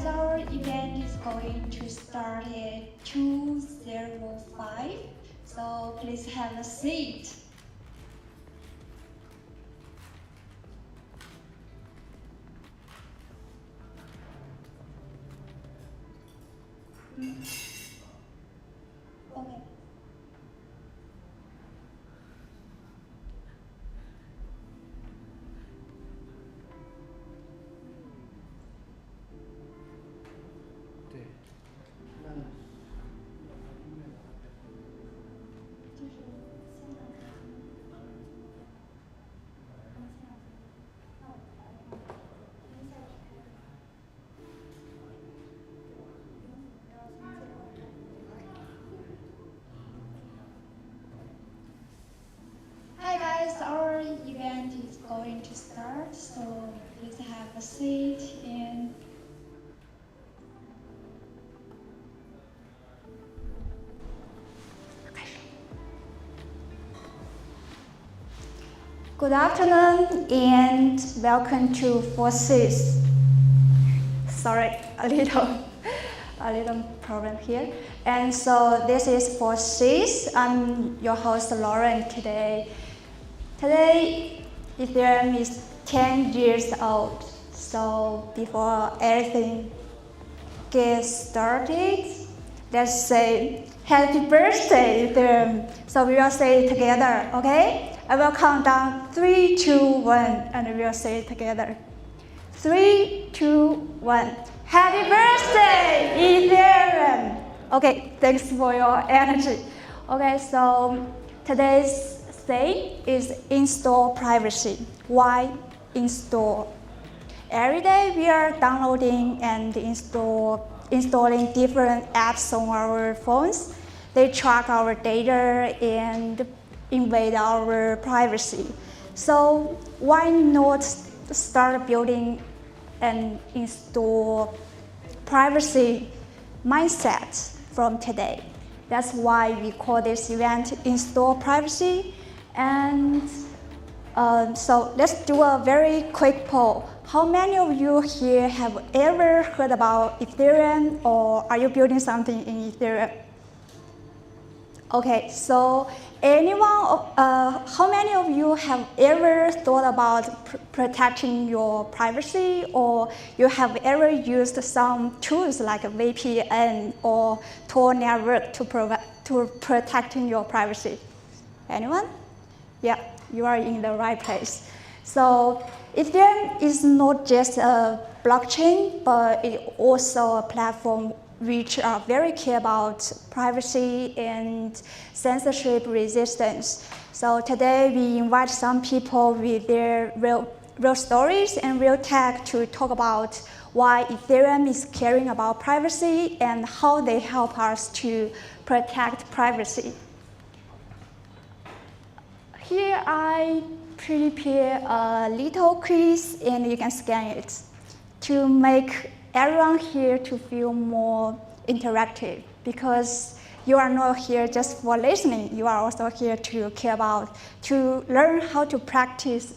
guys, our event is going to start at 2:05, so please have a seat. Okay. Hi guys, our event is going to start, so please have a seat and good afternoon and welcome to Forces. Sorry, a little problem here. And so this is Forces. I'm your host Lauren today. Today, Ethereum is 10 years old. So before everything gets started, let's say happy birthday, Ethereum. So we will say it together, okay? I will count down 3, 2, 1, and we will say it together. 3, 2, 1. Happy birthday, Ethereum! Okay, thanks for your energy. Okay, so today's theme is install privacy. Why install? Every day we are downloading and installing different apps on our phones. They track our data and invade our privacy. So why not start building and install privacy mindset from today? That's why we call this event Install Privacy. And so let's do a very quick poll. How many of you here have ever heard about Ethereum, or are you building something in Ethereum? Okay, so how many of you have ever thought about protecting your privacy, or you have ever used some tools like a VPN or Tor network to protecting your privacy? Anyone? Yeah, you are in the right place. So Ethereum is not just a blockchain, but it's also a platform which are very care about privacy and censorship resistance. So today we invite some people with their real stories and real tech to talk about why Ethereum is caring about privacy and how they help us to protect privacy. Here I prepare a little quiz and you can scan it to make everyone here to feel more interactive, because you are not here just for listening. You are also here to care about, to learn how to practice,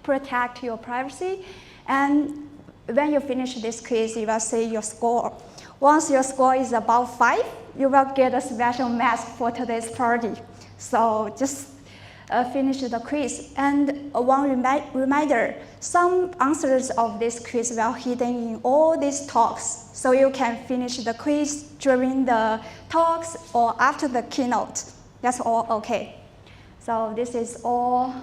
protect your privacy. And when you finish this quiz, you will see your score. Once your score is above 5, you will get a special mask for today's party. So just finish the quiz. And one reminder, some answers of this quiz will hidden in all these talks. So you can finish the quiz during the talks or after the keynote. That's all okay. So this is all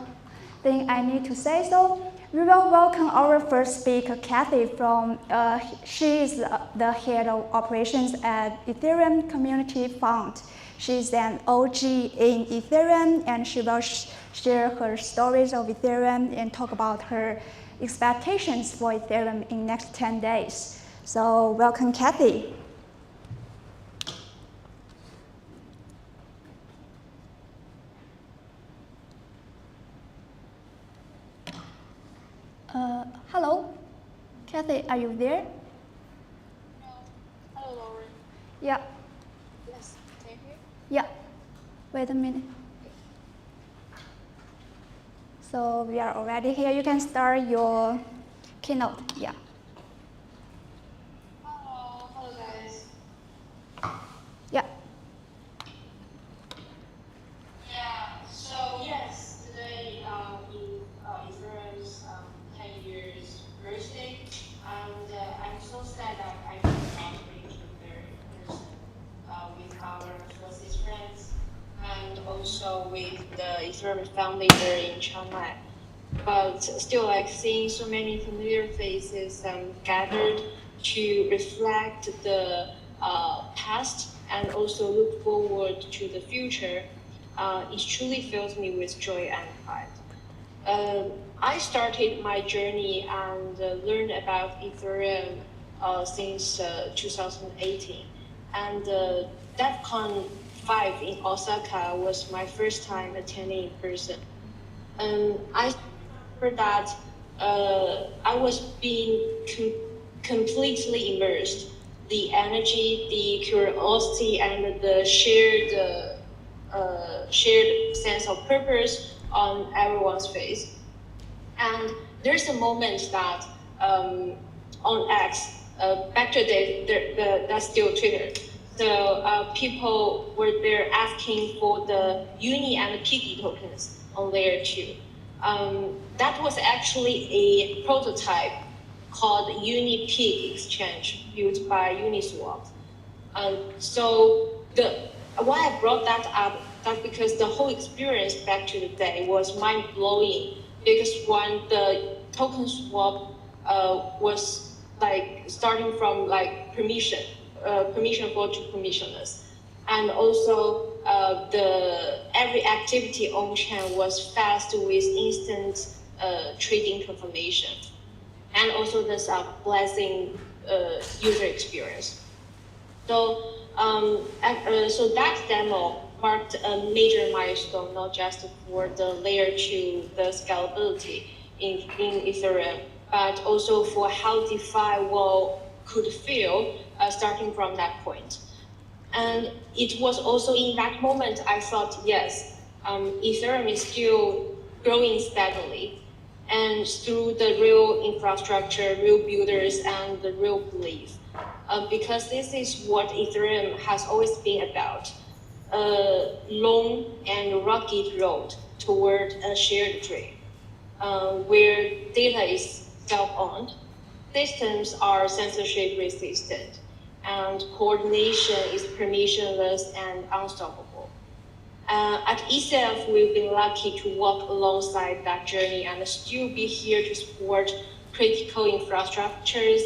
thing I need to say. So we will welcome our first speaker, Kathy, she is the head of operations at Ethereum Community Fund. She's an OG in Ethereum, and she will share her stories of Ethereum and talk about her expectations for Ethereum in next 10 days. So welcome, Kathy. Hello, Kathy, are you there? Hello, Lauren. Yeah. Yes, can you hear? Yeah. Wait a minute. So we are already here. You can start your keynote. Yeah. Ethereum family there in Chiang Mai. But still, like seeing so many familiar faces gathered to reflect the past and also look forward to the future, it truly fills me with joy and pride. I started my journey and learned about Ethereum since 2018. And DevCon 5 in Osaka was my first time attending in person. I remember that I was being completely immersed. The energy, the curiosity, and the shared sense of purpose on everyone's face. And there's a moment that on X, back to that's still Twitter. So people were there asking for the Uni and Piggy tokens on layer 2. That was actually a prototype called Uni-Pig exchange built by Uniswap. So why I brought that up, that's because the whole experience back to the day was mind-blowing, because when the token swap was like starting from like permission for to permissionless, and also every activity on chain was fast with instant trading confirmation, and also this blessing user experience. So so that demo marked a major milestone, not just for the layer 2, the scalability in Ethereum, but also for how DeFi could feel starting from that point. And it was also in that moment I thought, yes, Ethereum is still growing steadily, and through the real infrastructure, real builders, and the real belief. Because this is what Ethereum has always been about, a long and rugged road toward a shared dream, where data is self-owned, systems are censorship-resistant, and coordination is permissionless and unstoppable. At ECF, we've been lucky to walk alongside that journey and still be here to support critical infrastructures,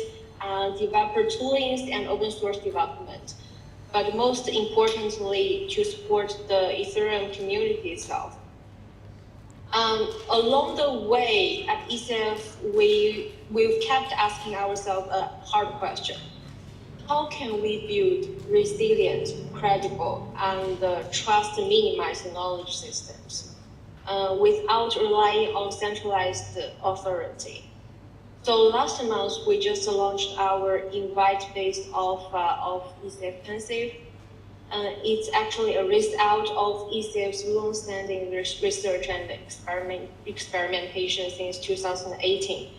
developer toolings, and open source development. But most importantly, to support the Ethereum community itself. Along the way at ECF, we've kept asking ourselves a hard question. How can we build resilient, credible, and trust-minimized knowledge systems without relying on centralized authority? So last month, we just launched our invite-based of ECF Pensive. It's actually a result of ECF's long-standing research and experimentation since 2018.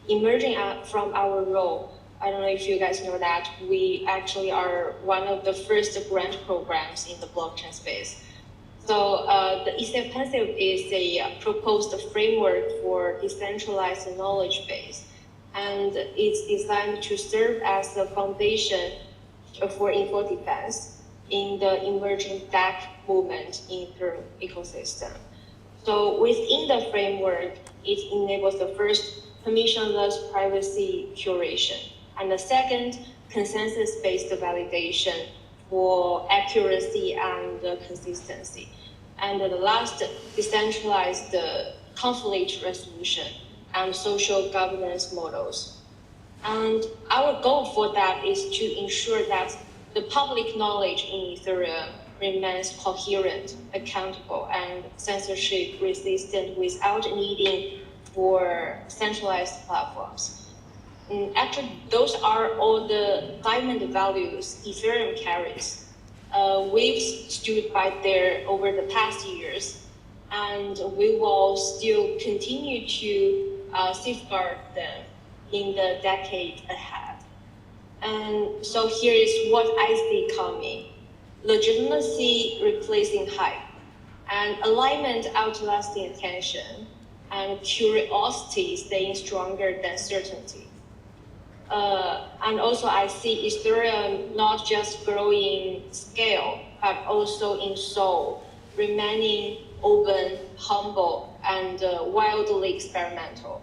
Emerging from our role, I don't know if you guys know that, we actually are one of the first grant programs in the blockchain space. So the ECF Pensive is a proposed framework for decentralized knowledge base, and it's designed to serve as the foundation for info defense in the emerging DAC movement in the ecosystem. So within the framework, it enables the first permissionless privacy curation, and the second, consensus-based validation for accuracy and consistency. And the last, decentralized conflict resolution and social governance models. And our goal for that is to ensure that the public knowledge in Ethereum remains coherent, accountable, and censorship resistant without needing for centralized platforms. Actually, those are all the diamond values Ethereum carries. We've stood by there over the past years, and we will still continue to safeguard them in the decade ahead. And so here is what I see coming. Legitimacy replacing hype, and alignment outlasting attention, and curiosity staying stronger than certainty. And also I see Ethereum not just growing scale, but also in soul, remaining open, humble, and wildly experimental.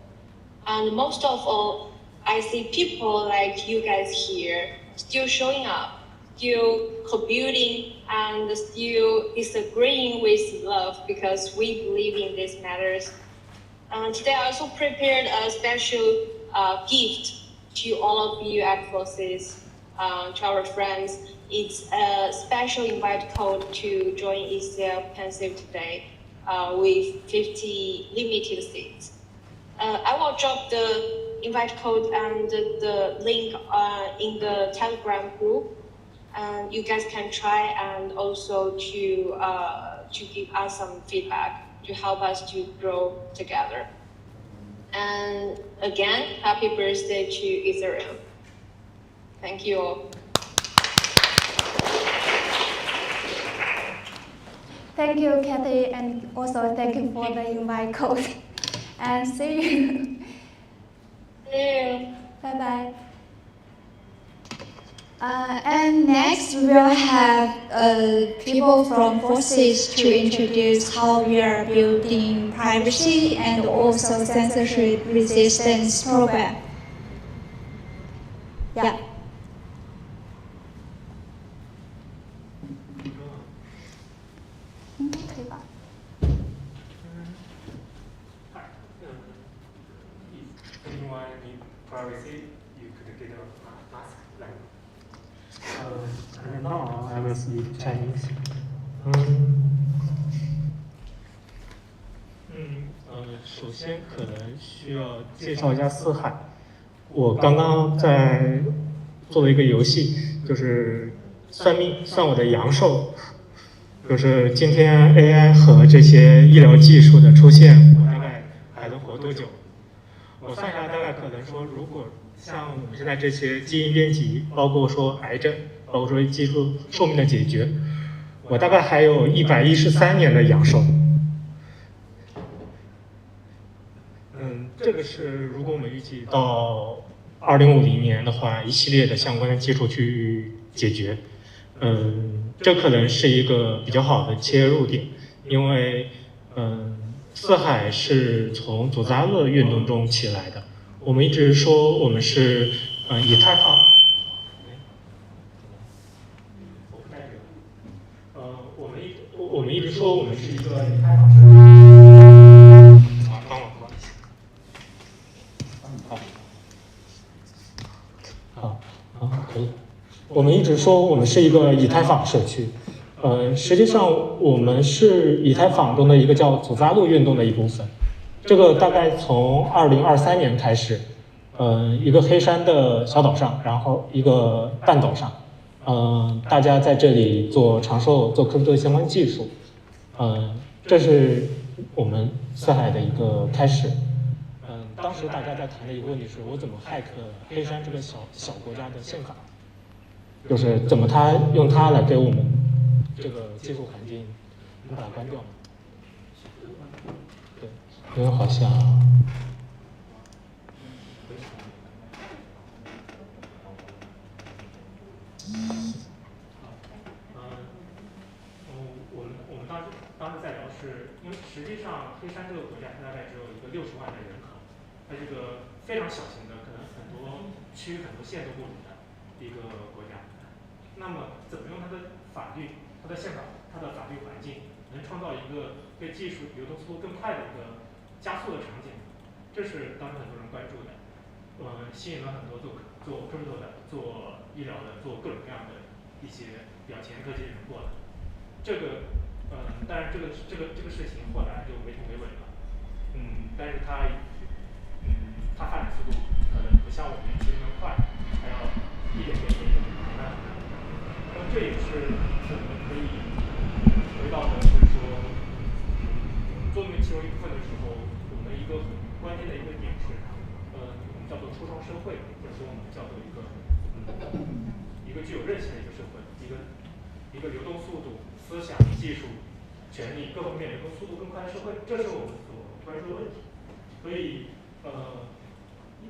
And most of all, I see people like you guys here still showing up, still contributing, and still disagreeing with love because we believe in these matters. Today I also prepared a special gift to all of you at Forces, to our friends. It's a special invite code to join ECF Pensive today with 50 limited seats. I will drop the invite code and the link in the Telegram group, and you guys can try, and also to give us some feedback to help us to grow together. And again, happy birthday to Ethereum. Thank you all. Thank you, Kathy, and also thank you for the invite code. And see you. See you. Bye-bye. And next we'll have people from Forces to introduce how we are building privacy and also censorship resistance program. Yeah. If anyone need privacy, you could get a mask like. Now I will speak Chinese. 首先可能需要介绍一下四海。我刚刚在做了一个游戏，就是算命算我的阳寿，就是今天 AI 和这些医疗技术的出现，我大概还能活多久？我算下来大概可能说，如果像我们现在这些基因编辑，包括说癌症，包括说技术寿命的解决，我大概还有113年的阳寿。这个是如果我们预计到2050年的话，一系列的相关的技术去解决，这可能是一个比较好的切入点，因为四海是从祖扎勒运动中起来的。我们一直说我们是以太坊，我们一直说我们是一个以太坊社区。帮我。可以。我们一直说我们是一个以太坊社区，实际上我们是以太坊中的一个叫祖扎勒运动的一部分。这个大概从2023年开始，一个黑山的小岛上，然后一个半岛上，大家在这里做长寿、做 crypto 相关技术，这是我们四海的一个开始。当时大家在谈的一个问题是，我怎么 hack 黑山这个小国家的宪法，就是怎么用它来给我们这个技术环境，把它关掉。对，因为好像我们当时在聊是，因为实际上黑山这个国家它大概只有一个60万的人口。它这个非常小型的，可能很多区、很多县都不如的一个国家。那么，怎么用它的法律、它的宪法、它的法律环境，能创造一个对技术流动速度更快的一个加速的场景？这是当时很多人关注的。吸引了很多做 crypto 的、做医疗的、做各种各样的一些比较前科技的人过来。这个，当然这个事情后来就没头没尾了。但是它发展速度可能不像我们预期那么快，还要一点点慢慢。那么这也是我们可以回到的是说，做那其中一部分的时候，我们一个很关键的一个点是，我们叫做初创社会，或者说我们叫做一个具有韧性的一个社会，一个流动速度、思想、技术、权利各方面流动速度更快的社会，这是我们所关注的问题。所以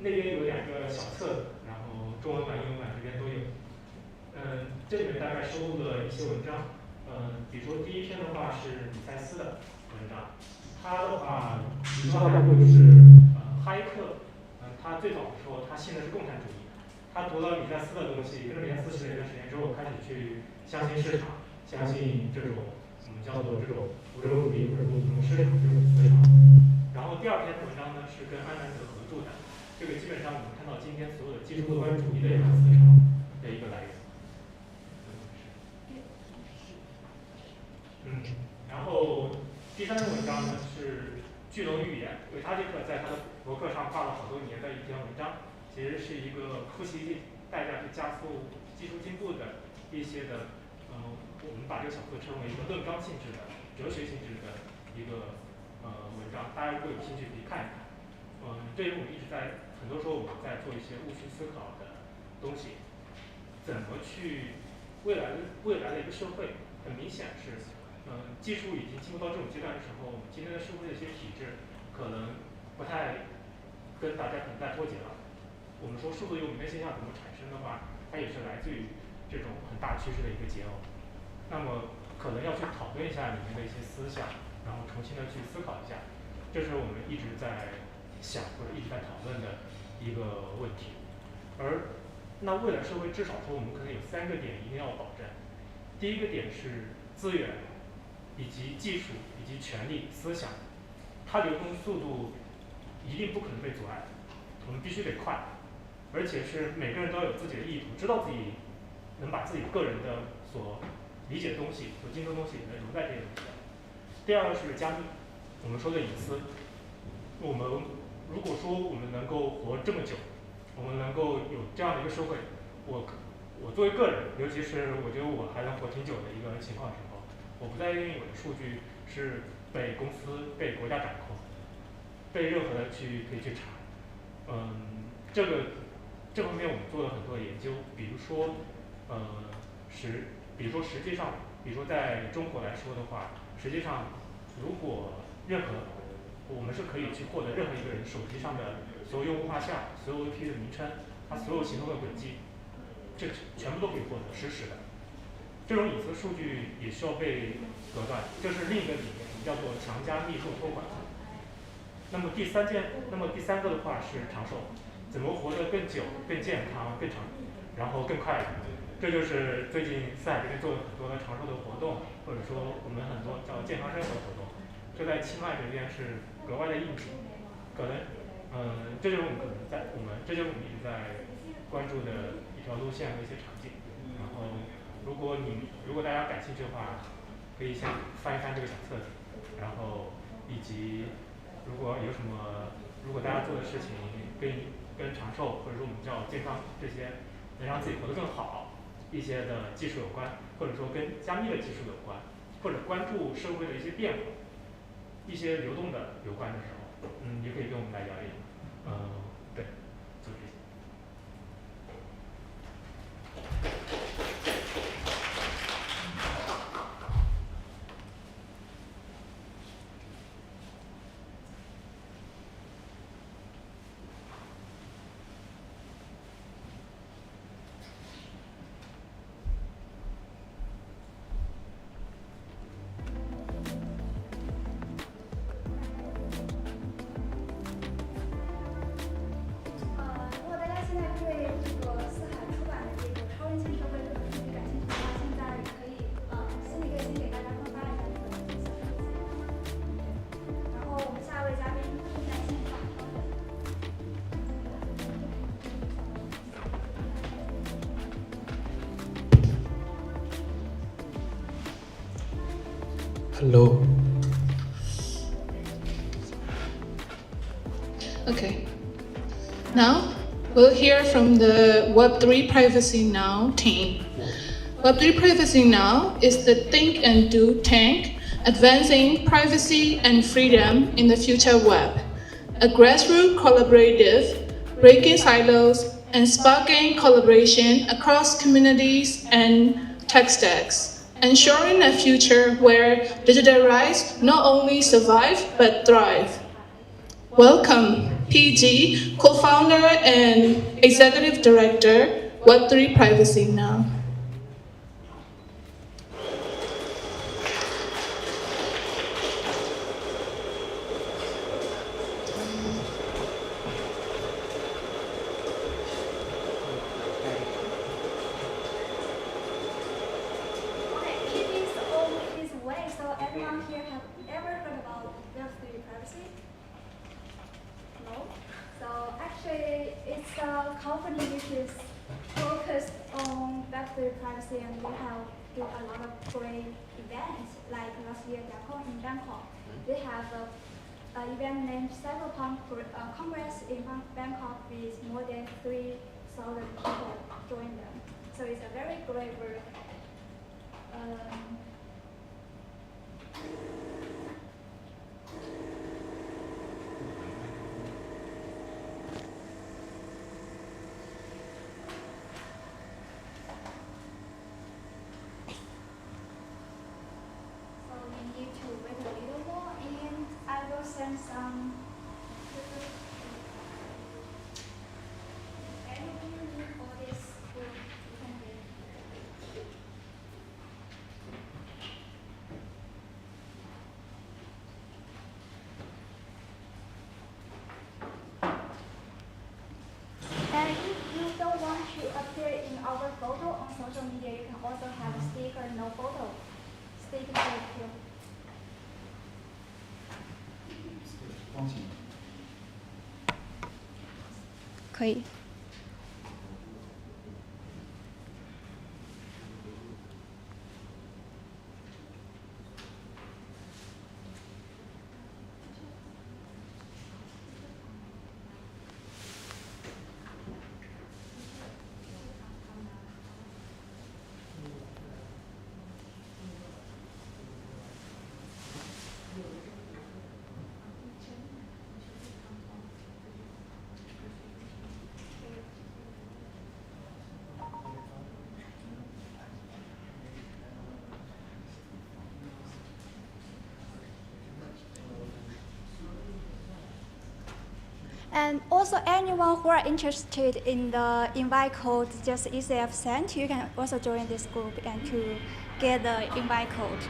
那边有2个小册子，然后中文版、英文版这边都有。这里面大概收录了一些文章。比如说第一篇的话是比塞斯的，文章。他的话，提到概括就是哈耶克，他最早的时候他信的是共产主义，他读了米塞斯的东西，跟着米塞斯学了一段时间之后，开始去相信市场，相信这种我们叫做这种无政府主义或者说市场这种思想。然后第二篇文章呢是跟安南德合著的，这个基本上我们看到今天所有的技术乐观主义的一个思潮的一个来源。然后第三篇文章呢是巨能预言，维塔利克在他的博客上发了好多年的一篇文章，其实是一个不惜代价去加速技术进步的一些的，我们把这个小课称为一个论纲性质的、哲学性质的一个文章，大家如果有兴趣可以看一看。这里我们一直在很多时候我们在做一些务虚思考的东西，怎么去未来的一个社会，很明显是。技术已经进入到这种阶段的时候，今天的社会的一些体制可能不太跟大家可能在脱节了。我们说数字游民的现象怎么产生的话，它也是来自于这种很大趋势的一个结偶。那么可能要去讨论一下里面的一些思想，然后重新的去思考一下，这是我们一直在想或者一直在讨论的一个问题。而那未来社会至少说我们可能有3个点一定要保证。第一个点是资源。以及技术以及权力思想，它流通速度一定不可能被阻碍，我们必须得快，而且是每个人都要有自己的意图，知道自己能把自己个人的所理解的东西、所精通的东西能融在这些东西上。第二个是加密，我们说的隐私。我们如果说我们能够活这么久，我们能够有这样的一个社会，我作为个人，尤其是我觉得我还能活挺久的一个情况时候，我不再愿意我的数据是被公司、被国家掌控，被任何的可以去查。这方面我们做了很多的研究，比如说实际上，比如说在中国来说的话，实际上如果我们是可以去获得任何一个人手机上的所有用户画像、所有 IP 的名称、他所有行动的轨迹，这全部都可以获得实时的。这种隐私数据也需要被隔断，这是另一个理念，叫做强加密授托管。那么第三个的话是长寿，怎么活得更久、更健康、更长，然后更快乐。这就是最近四海这边做了很多的长寿的活动，或者说我们很多叫健康生活活动，这在清迈这边是格外的应景。可能这就是我们一直在关注的一条路线和一些场景。然后如果大家感兴趣的话，可以先翻一翻这个小册子，然后以及如果大家做的事情跟长寿或者说我们叫健康这些能让自己活得更好一些的技术有关，或者说跟加密的技术有关，或者关注社会的一些变化、一些流动的有关的时候，也可以跟我们来聊一聊。对，就这些。Hello. Okay. Now, we'll hear from the Web3 Privacy Now team. Web3 Privacy Now is the think and do tank, advancing privacy and freedom in the future web. A grassroots collaborative, breaking silos and sparking collaboration across communities and tech stacks, ensuring a future where digital rights not only survive but thrive. Welcome, PG, co-founder and executive director, Web3 Privacy Now. it's a company which is focused on Web3 privacy, and we have do a lot of great events. Like last year, DAO in Bangkok, they have an event named Cyberpunk Congress in Bangkok with more than 3,000 people join them. So it's a very great work. Send some. Anything you need for this group, you can get. And if you don't want to appear in our photo on social media, you can also have a sticker, no photo. Sticker here. 可以。And also anyone who are interested in the invite code just ECF sent, you can also join this group and to get the invite code.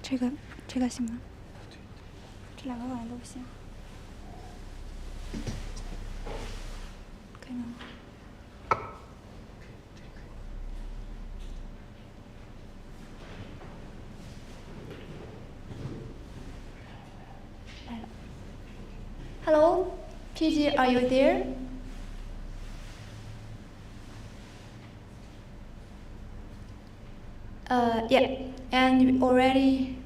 这个行吗？这两个好像都不行。可以吗？来了。Hello, PG, are you there? Yeah, and already.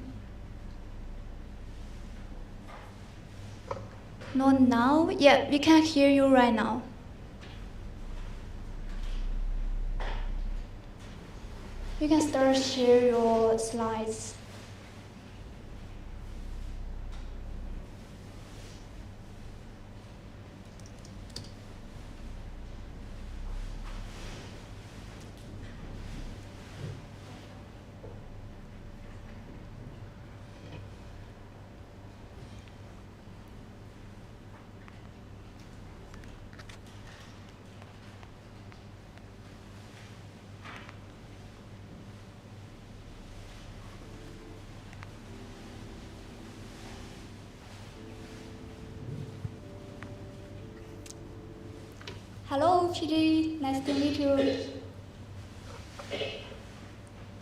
Not now. Yeah, we can hear you right now. You can start share your slides. Hello, PG. Nice to meet you.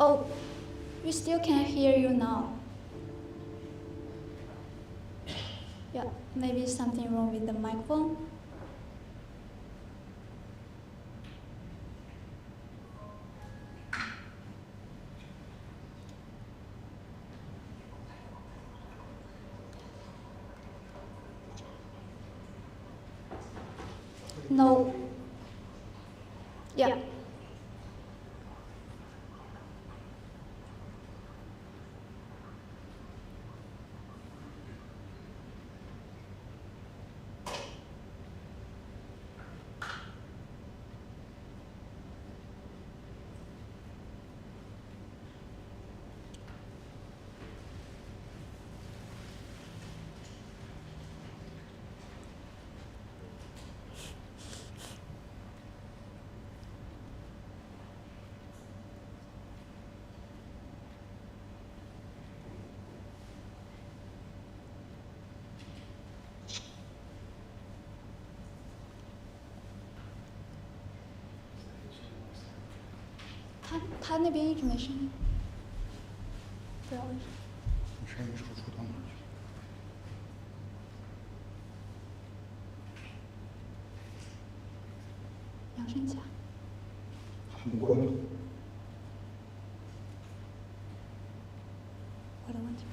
Oh, we still can't hear you now. Yeah, maybe something wrong with the microphone. No. Yeah. 他那边一直没声音，不知道为什么。你声音是不是出到哪儿去？扬声器啊。他们关了。我的问题。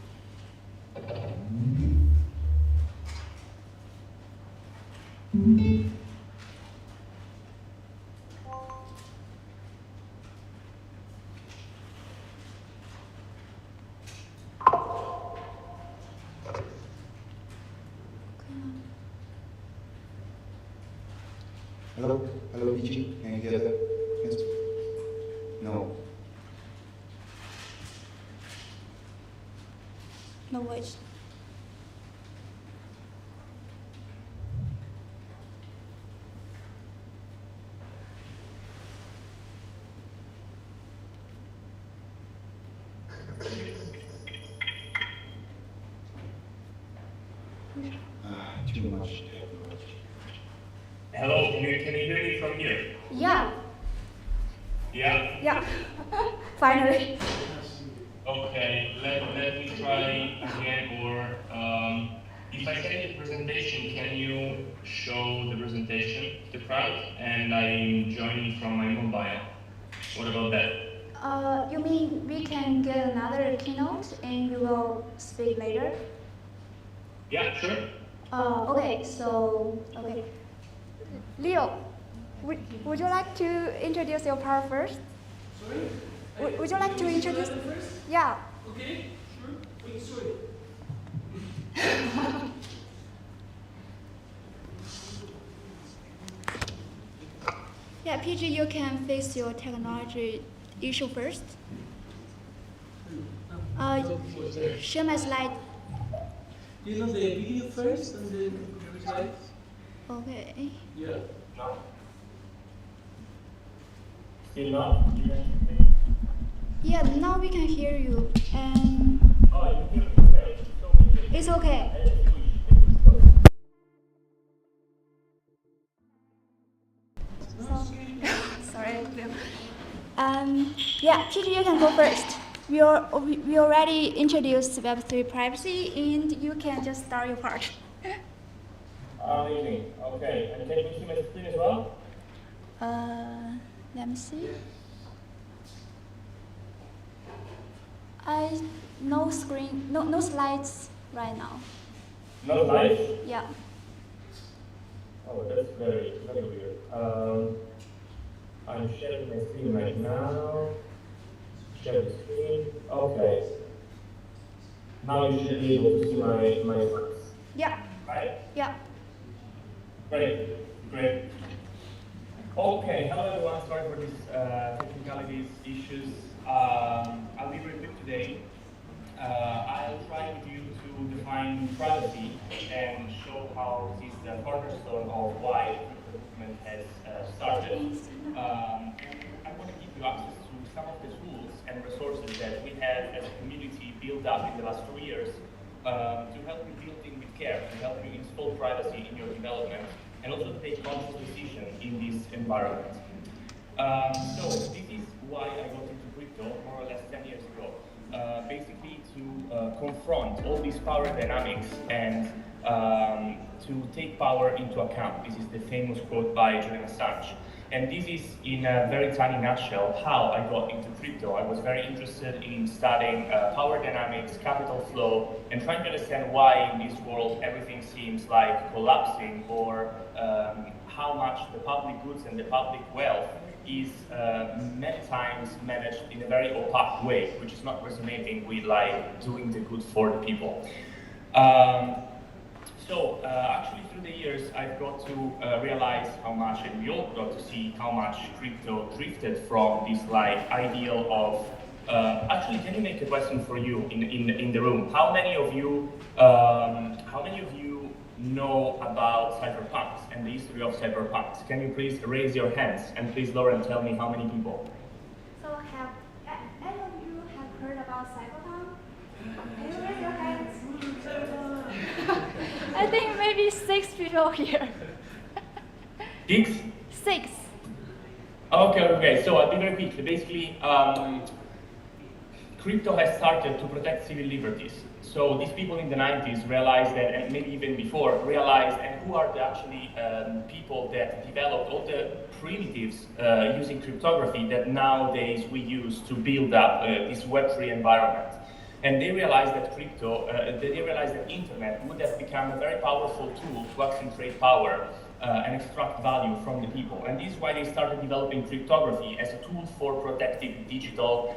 Hello, hello, PG. Can you hear that? Yes. No. No voice. Too much technology. Hello, can you hear me from here? Yeah. Yeah? Yeah. Finally. Okay, let me try again, or if I send you the presentation, can you show the presentation to the crowd? And I'm joining from my mobile. What about that? You mean we can get another keynote and you will speak later? Yeah, sure. Okay, so, okay. Leo, would you like to introduce your part first? Sorry? Would you like to introduce? First? Yeah. Okay, sure. Wait, sorry. Yeah, PG, you can face your technology issue first. Share my slide. You know the video first and then the slides? Okay. Yeah. No. Still not? Yeah, now we can hear you, and Oh, you hear me? Okay. it's okay. Sorry. Yeah, PG, you can go first. We already introduced Web3 privacy, and you can just start your part. Amazing. Okay, and can you see my screen as well? Let me see. No screen, no slides right now. No live? Yeah. Oh, that's very weird. I'm sharing my screen right now. Share the screen. Okay. Now you should be able to see my slides. Yeah. Right? Yeah. Great. Okay, hello everyone. Sorry for these technicalities, issues. I'll be very quick today. I'll try with you to define privacy and show how this is the cornerstone of why the movement has started. I want to give you access to some of the tools and resources that we have as a community built up in the last 2 years to help you build things with care, to help you install privacy in your development, and also to take conscious decisions in this environment. So this is why I got into crypto more or less 10 years ago. Basically to confront all these power dynamics and to take power into account. This is the famous quote by Julian Assange. And this is, in a very tiny nutshell, how I got into crypto. I was very interested in studying power dynamics, capital flow, and trying to understand why in this world everything seems like collapsing, or how much the public goods and the public wealth is many times managed in a very opaque way, which is not resonating with like doing the good for the people. Actually through the years I've got to realize how much, and we all got to see how much crypto drifted from this like ideal of actually, can you make a question for you in the room? How many of you know about cyberpunks and the history of cyberpunks? Can you please raise your hands, and please, Lauren, tell me how many people? So have any of you have heard about cyberpunk? Can you raise your hands? I think maybe 6 people here. 6? 6. Okay. So I'll be very quick. Basically, crypto has started to protect civil liberties. So these people in the 90s realized that, and maybe even before, realized, and who are the actually people that developed all the primitives using cryptography that nowadays we use to build up this Web3 environment. And they realized that they realized that internet would have become a very powerful tool to concentrate power and extract value from the people. And this is why they started developing cryptography as a tool for protecting digital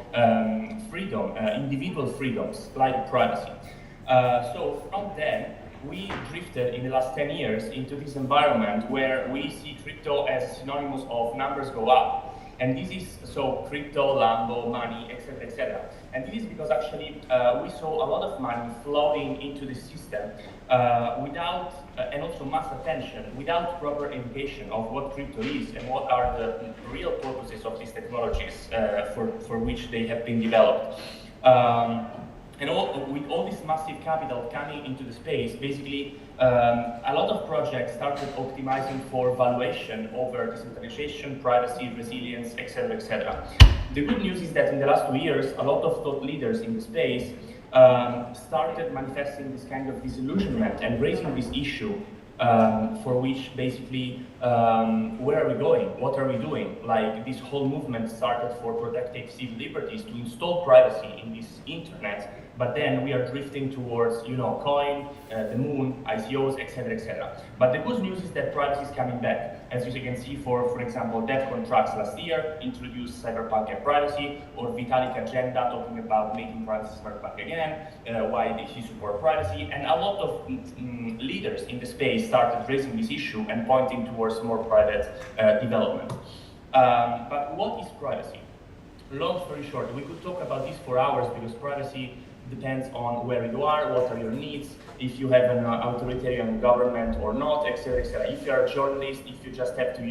freedom, individual freedoms like privacy. So from then, we drifted in the last 10 years into this environment where we see crypto as synonymous of numbers go up. And this is, so crypto, Lambo, money, etc., etc. And this is because actually we saw a lot of money flowing into the system without, and also mass attention, without proper education of what crypto is and what are the real purposes of these technologies for which they have been developed. And with all this massive capital coming into the space, basically a lot of projects started optimizing for valuation over decentralization, privacy, resilience, etc., etc. The good news is that in the last 2 years, a lot of thought leaders in the space started manifesting this kind of disillusionment and raising this issue for which basically, where are we going? What are we doing? Like this whole movement started for protecting civil liberties to install privacy in this internet, but then we are drifting towards, coin, the moon, ICOs, etc., etc. But the good news is that privacy is coming back. As you can see, for example, DEFCON tracks last year introduced cyberpunk and privacy, or Vitalik agenda talking about making privacy cyberpunk again, why he support privacy, and a lot of leaders in the space started raising this issue and pointing towards more private development. But what is privacy? Long story short, we could talk about this for hours because privacy depends on where you are, what are your needs, if you have an authoritarian government or not, etc., etc. If you are a journalist, if you just have to,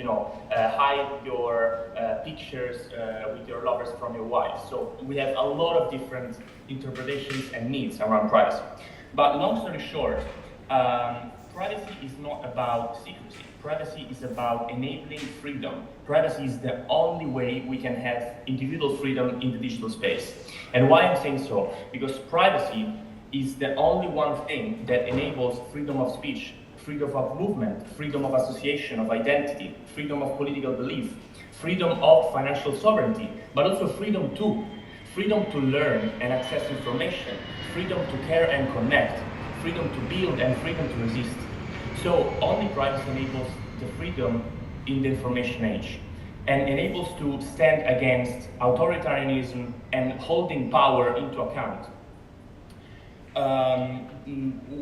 hide your pictures with your lovers from your wife. So we have a lot of different interpretations and needs around privacy. But long story short, privacy is not about secrecy. Privacy is about enabling freedom. Privacy is the only way we can have individual freedom in the digital space. And why I'm saying so? Because privacy is the only one thing that enables freedom of speech, freedom of movement, freedom of association, of identity, freedom of political belief, freedom of financial sovereignty, but also freedom to learn and access information, freedom to care and connect, freedom to build and freedom to resist. So only privacy enables the freedom in the information age and enables to stand against authoritarianism and holding power into account.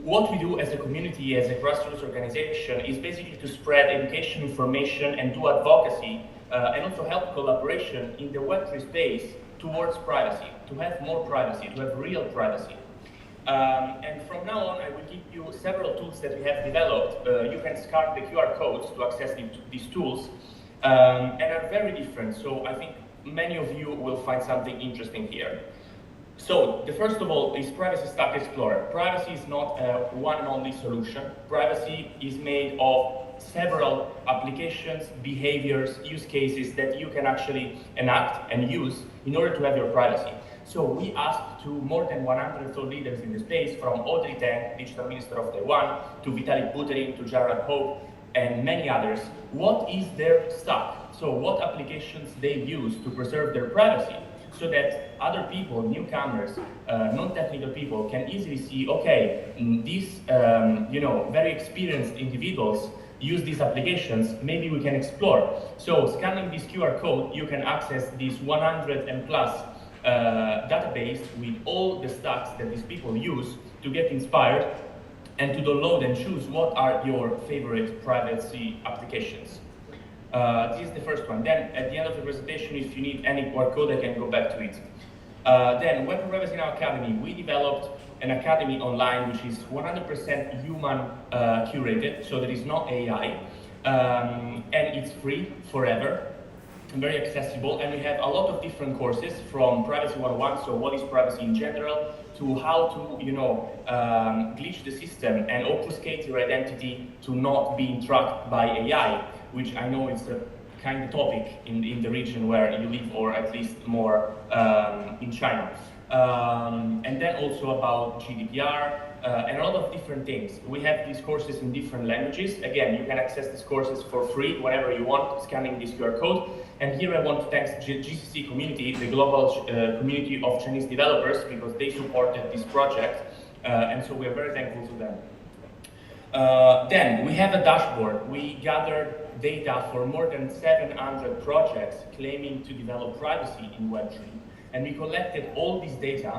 What we do as a community, as a grassroots organization, is basically to spread education, information, and do advocacy, and also help collaboration in the Web3 space towards privacy, to have more privacy, to have real privacy. And from now on, I will give you several tools that we have developed. You can scan the QR codes to access these tools, and are very different. So I think many of you will find something interesting here. So the first of all is Privacy Stack Explorer. Privacy is not a one and only solution. Privacy is made of several applications, behaviors, use cases that you can actually enact and use in order to have your privacy. So we asked to more than 100 thought leaders in the space, from Audrey Tang, Digital Minister of Taiwan, to Vitalik Buterin, to Jared Hope, and many others, what is their stack? So what applications they use to preserve their privacy, so that other people, newcomers, non-technical people can easily see, okay, these very experienced individuals use these applications, maybe we can explore. So scanning this QR code, you can access this 100 and plus database with all the stacks that these people use to get inspired and to download and choose what are your favorite privacy applications. This is the first one. Then at the end of the presentation, if you need any QR code, I can go back to it. Then Web Privacy Now Academy, we developed an academy online which is 100% human curated, so there is no AI, and it's free forever. Very accessible, and we have a lot of different courses, from Privacy 101, so what is privacy in general, to how to, glitch the system and obfuscate your identity to not being tracked by AI, which I know is a kind of topic in the region where you live, or at least more in China. And then also about GDPR and a lot of different things. We have these courses in different languages. Again, you can access these courses for free whenever you want, scanning this QR code. And here I want to thank GCC community, the global community of Chinese developers, because they supported this project. And so we are very thankful to them. Then we have a dashboard. We gathered data for more than 700 projects claiming to develop privacy in Web3. And we collected all this data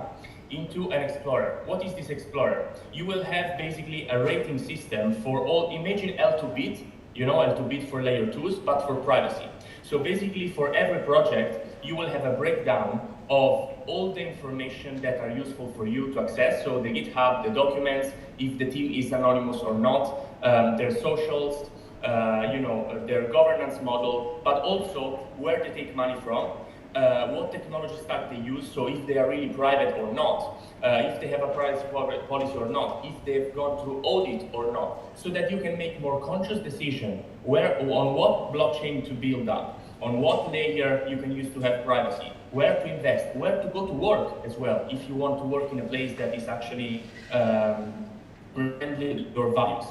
into an explorer. What is this explorer? You will have basically a rating system for all, imagine L2bit, you know, L2bit for layer 2s, but for privacy. So basically for every project, you will have a breakdown of all the information that are useful for you to access. So the GitHub, the documents, if the team is anonymous or not, their socials, you know, their governance model, but also where they take money from, what technology stack they use, so if they are really private or not, if they have a privacy policy or not, if they've gone through audit or not, so that you can make more conscious decision on what blockchain to build up, on what layer you can use to have privacy, where to invest, where to go to work as well, if you want to work in a place that is actually representing your values.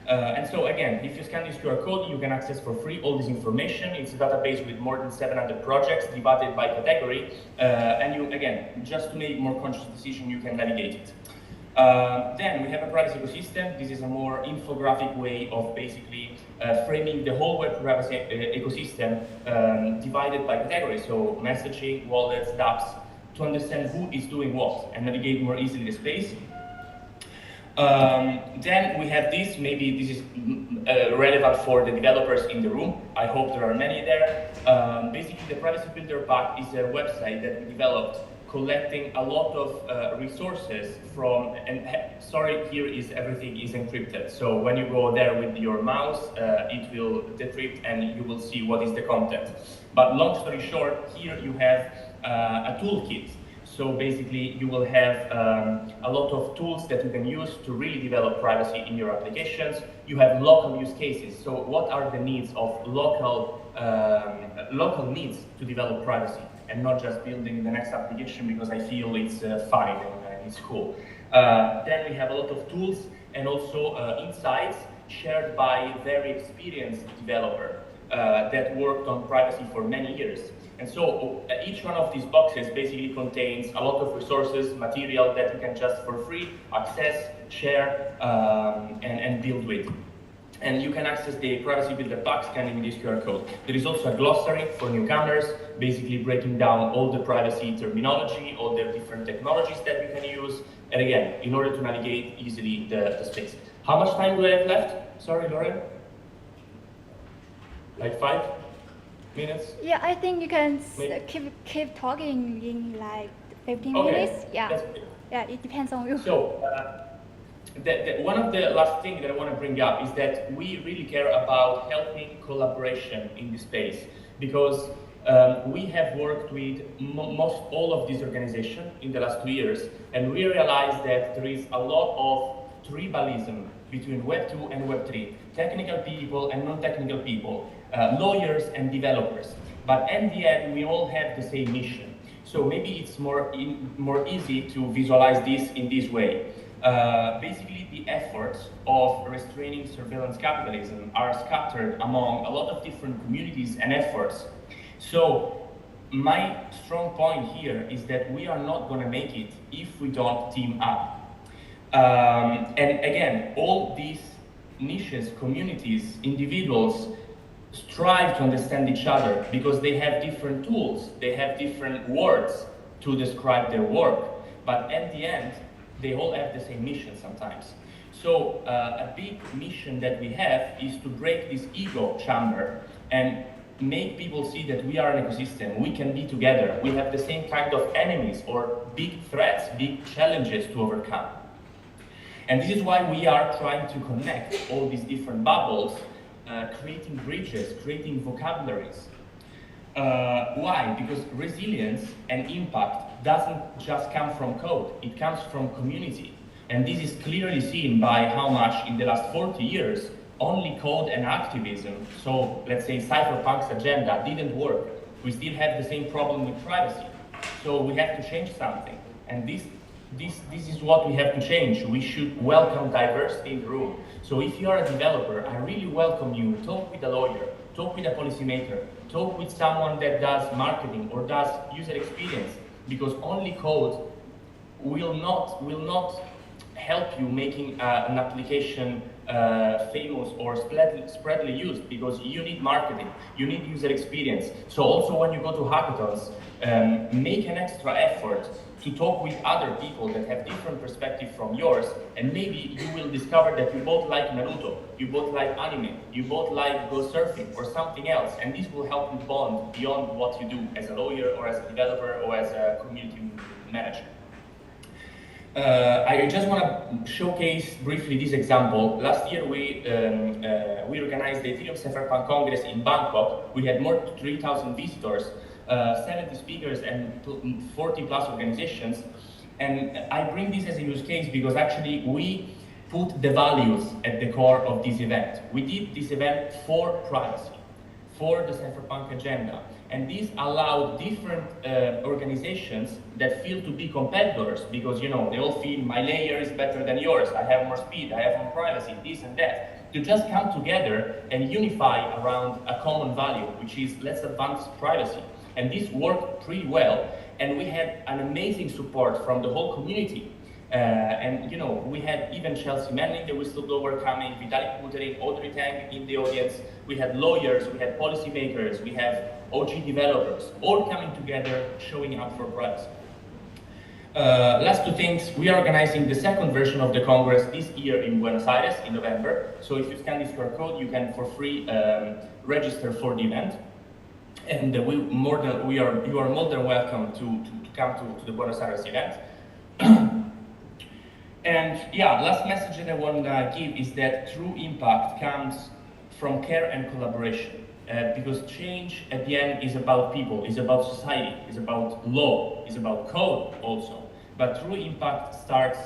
And so again, if you scan this QR code, you can access for free all this information. It's a database with more than 700 projects divided by category. And you, again, just to make more conscious decision, you can navigate it. Then we have a privacy ecosystem. This is a more infographic way of basically framing the whole web privacy ecosystem divided by categories. So messaging, wallets, dApps, to understand who is doing what and navigate more easily the space. Then we have this, maybe this is relevant for the developers in the room. I hope there are many there. Basically, the Privacy Builder Pack is a website that we developed collecting a lot of resources from, and sorry, here is everything is encrypted. So when you go there with your mouse, it will decrypt and you will see what is the content. But long story short, here you have a toolkit. So basically, you will have a lot of tools that you can use to really develop privacy in your applications. You have local use cases. So what are the needs of local needs to develop privacy, and not just building the next application because I feel it's fine and it's cool. Then we have a lot of tools and also insights shared by very experienced developer that worked on privacy for many years. And so each one of these boxes basically contains a lot of resources, material that you can just for free access, share, and build with. And you can access the Privacy Builder Pack scanning this QR code. There is also a glossary for newcomers, basically breaking down all the privacy terminology, all the different technologies that you can use. And again, in order to navigate easily the space. How much time do I have left? Sorry, Lauren? Like 5 minutes? Yeah, I think you can Maybe. keep talking in like 15 Okay. minutes. Yeah, That's good. yeah, it depends on you. So, one of the last things that I want to bring up is that we really care about helping collaboration in this space, because we have worked with most all of these organizations in the last 2 years, and we realized that there is a lot of tribalism between Web 2 and Web 3, technical people and non-technical people, lawyers and developers. But in the end, we all have the same mission. So maybe it's more easy to visualize this in this way. Basically, the efforts of restraining surveillance capitalism are scattered among a lot of different communities and efforts. So my strong point here is that we are not going to make it if we don't team up. And again, all these niches, communities, individuals strive to understand each other because they have different tools, they have different words to describe their work. But at the end, they all have the same mission sometimes. So a big mission that we have is to break this ego chamber and make people see that we are an ecosystem, we can be together, we have the same kind of enemies or big threats, big challenges to overcome. And this is why we are trying to connect all these different bubbles, creating bridges, creating vocabularies. Why? Because resilience and impact doesn't just come from code, it comes from community. And this is clearly seen by how much in the last 40 years only code and activism, so let's say cypherpunk's agenda, didn't work. We still have the same problem with privacy. So we have to change something. And this is what we have to change. We should welcome diversity in the room. So if you are a developer, I really welcome you. Talk with a lawyer, talk with a policymaker, talk with someone that does marketing or does user experience, because only code will not help you making an application famous or spreadly used, because you need marketing, you need user experience. So also when you go to hackathons, make an extra effort to talk with other people that have different perspectives from yours, and maybe you will discover that you both like Naruto, you both like anime, you both like go surfing or something else, and this will help you bond beyond what you do as a lawyer or as a developer or as a community manager. I just want to showcase briefly this example. Last year we organized the Ethereum Cypherpunk Congress in Bangkok. We had more than 3,000 visitors, 70 speakers and 40 plus organizations. And I bring this as a use case because actually we put the values at the core of this event. We did this event for privacy, for the cypherpunk agenda. And this allowed different organizations that feel to be competitors, because, you know, they all feel my layer is better than yours, I have more speed, I have more privacy, this and that, to just come together and unify around a common value, which is let's advance privacy. And this worked pretty well, and we had an amazing support from the whole community. And you know, we had even Chelsea Manning, the whistleblower, coming, Vitalik Buterin, Audrey Tang in the audience. We had lawyers, we had policymakers, we have OG developers, all coming together, showing up for privacy. Last two things, we are organizing the second version of the Congress this year in Buenos Aires in November. So if you scan this QR code, you can for free register for the event. And you are more than welcome to come to the Buenos Aires event. And yeah, last message that I want to give is that true impact comes from care and collaboration. Because change at the end is about people, is about society, is about law, is about code also. But true impact starts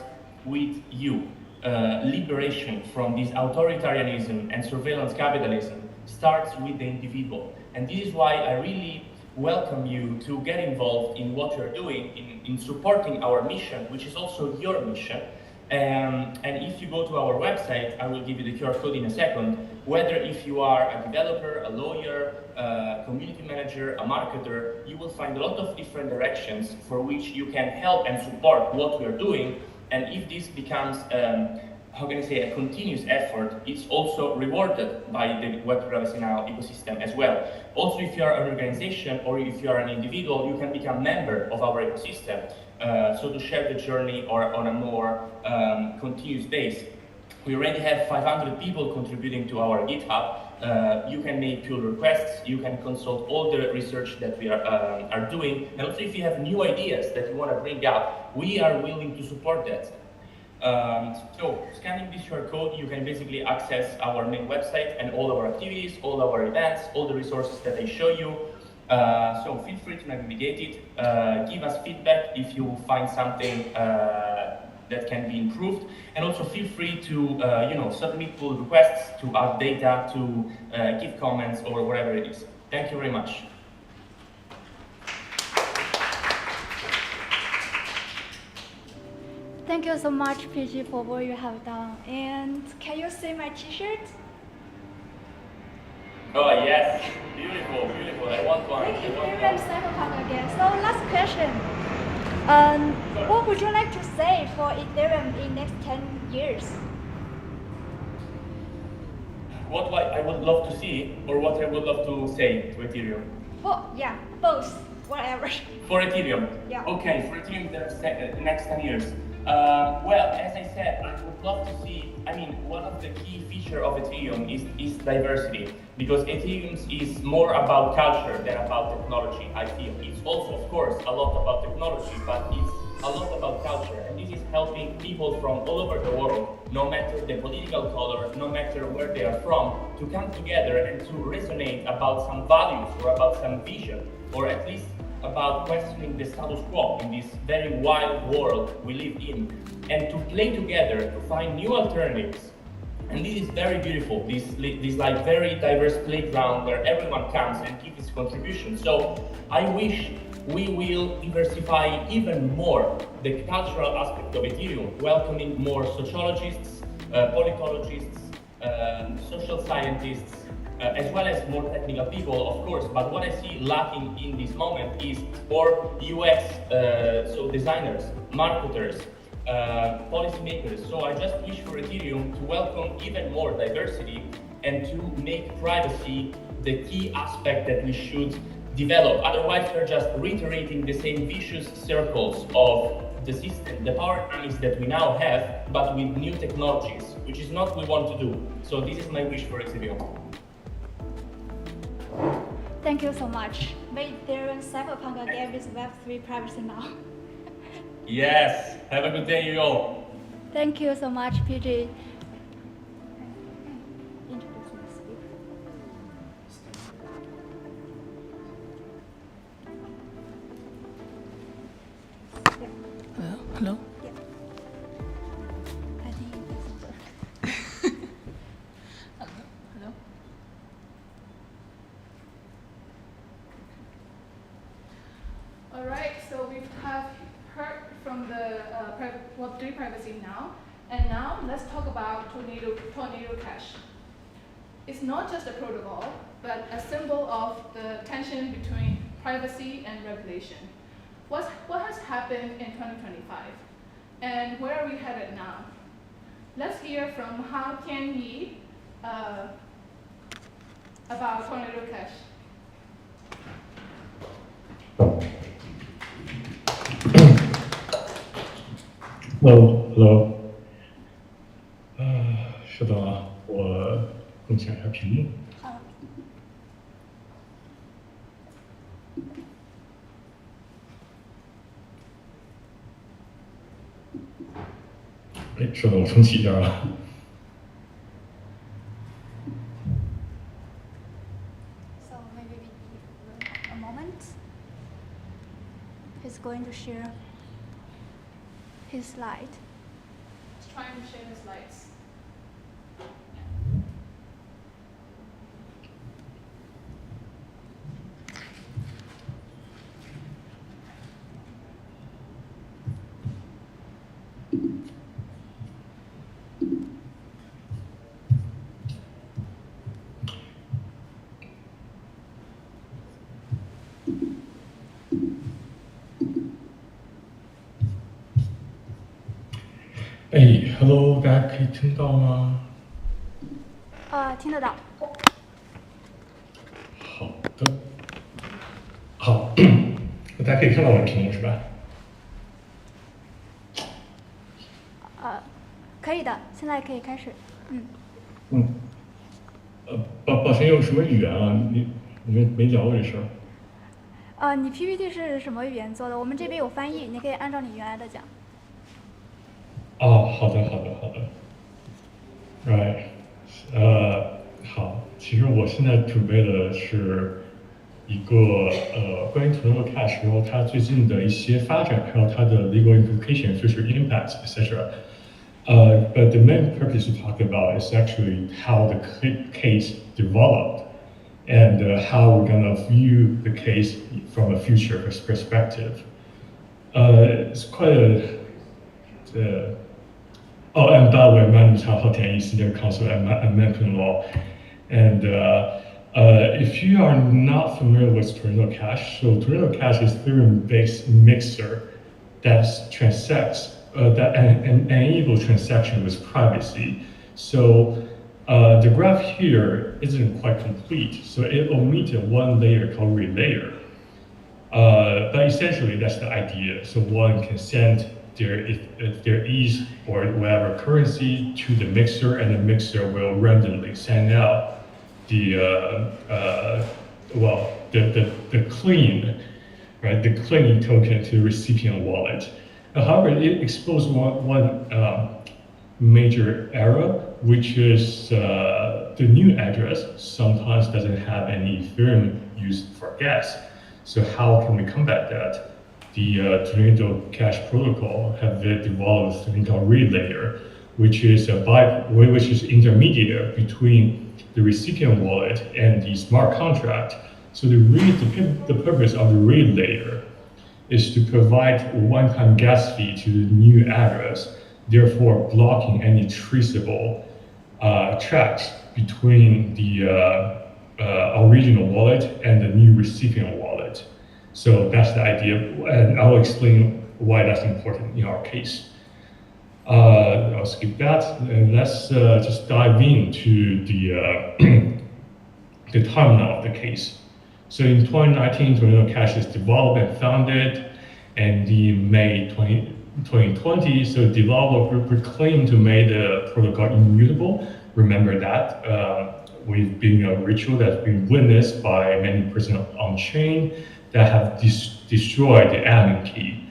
with you. Liberation from this authoritarianism and surveillance capitalism starts with the individual. And this is why I really welcome you to get involved in what you're doing, in supporting our mission, which is also your mission. And if you go to our website, I will give you the QR code in a second, whether if you are a developer, a lawyer, a community manager, a marketer, you will find a lot of different directions for which you can help and support what we are doing. And if this becomes, how can I say, a continuous effort, it's also rewarded by the Web Privacy Now ecosystem as well. Also, if you are an organization or if you are an individual, you can become a member of our ecosystem. So to share the journey or on a more continuous base. We already have 500 people contributing to our GitHub. You can make pull requests, you can consult all the research that we are doing. And also if you have new ideas that you want to bring up, we are willing to support that. So scanning this QR code, you can basically access our main website and all our activities, all our events, all the resources that I show you. So feel free to navigate it, give us feedback if you find something that can be improved, and also feel free to submit pull requests, to add data, to give comments or whatever it is. Thank you very much. Thank you so much, PG, for what you have done. And can you see my t-shirt? Oh yes, beautiful, beautiful. I want one. Ethereum Cypherpunk again. So last question. What would you like to say for Ethereum in next 10 years? What I would love to see, or what I would love to say to Ethereum? Well, yeah, both, whatever. For Ethereum? Yeah. Okay, for Ethereum the next 10 years. Well, as I said, I would love to see, one of the key features of Ethereum is diversity, because Ethereum is more about culture than about technology, I feel. It's also, of course, a lot about technology, but it's a lot about culture, and this is helping people from all over the world, no matter the political color, no matter where they are from, to come together and to resonate about some values or about some vision, or at least about questioning the status quo in this very wild world we live in, and to play together to find new alternatives And this is very beautiful, this like very diverse playground where everyone comes and gives his contribution. So I wish we will diversify even more the cultural aspect of Ethereum, welcoming more sociologists, politologists, social scientists, as well as more technical people, of course. But what I see lacking in this moment is for UX, so designers, marketers, policymakers. So I just wish for Ethereum to welcome even more diversity and to make privacy the key aspect that we should develop. Otherwise, we're just reiterating the same vicious circles of the system, the power dynamics that we now have, but with new technologies, which is not what we want to do. So this is my wish for Ethereum. Thank you so much. May Ethereum cyberpunk again with Web3 privacy now. Yes, have a good day, you all. Thank you so much, PG. Hello? Yeah. I think it doesn't work. Hello? All right, so we have heard from the Web3 privacy now, and now let's talk about Tornado Cash. It's not just a protocol, but a symbol of the tension between privacy and regulation. What has happened in 2025, and where are we headed now? Let's hear from Han Tianyi about Tornado Cash. Hello， 稍等啊，我共享一下屏幕。好。稍等，我重启一下啊。So maybe we give a moment. He's going to share his slide. He's trying to share the slides. Hello， 大家可以听到吗？听得到。好的，好，大家可以看到我的屏幕是吧？可以的，现在可以开始。抱歉，用什么语言啊？你们没聊过这事儿？你 PPT 是什么语言做的？我们这边有翻译，你可以按照你原来的讲。哦，好的，Right， 好，其实我现在准备的是一个关于 Tornado Cash， 然后它最近的一些发展，还有它的 legal implications， 就是 impact etc. But the main purpose to talk about is actually how the case developed and how we're gonna view the case from a future perspective. It's quite a Oh, and by the way, my name is Han Tianyi, Senior Counsel at Mandarin Law. And if you are not familiar with Tornado Cash, so Tornado Cash is a Ethereum-based mixer that transacts, that enables transaction with privacy. So the graph here isn't quite complete, so it omitted one layer called relayer. But essentially, that's the idea. So one can send their ETH or whatever currency to the mixer, and the mixer will randomly send out the clean, right, the clean token to the recipient wallet. However, it exposed one major error, which is the new address sometimes doesn't have any Ethereum used for gas. So how can we combat that? The Tornado Cash protocol have developed something called relayer, which is intermediate between the recipient wallet and the smart contract. So the purpose of the read layer is to provide a one-time gas fee to the new address, therefore blocking any traceable tracks between the original wallet and the new recipient wallet. So that's the idea, and I'll explain why that's important in our case. I'll skip that, and let's just dive into the the timeline of the case. So in 2019, Tornado Cash is developed and founded, and in May 2020, so the developer claimed to make the protocol immutable. Remember that we've been a ritual that's been witnessed by many persons on chain that have destroyed the admin key.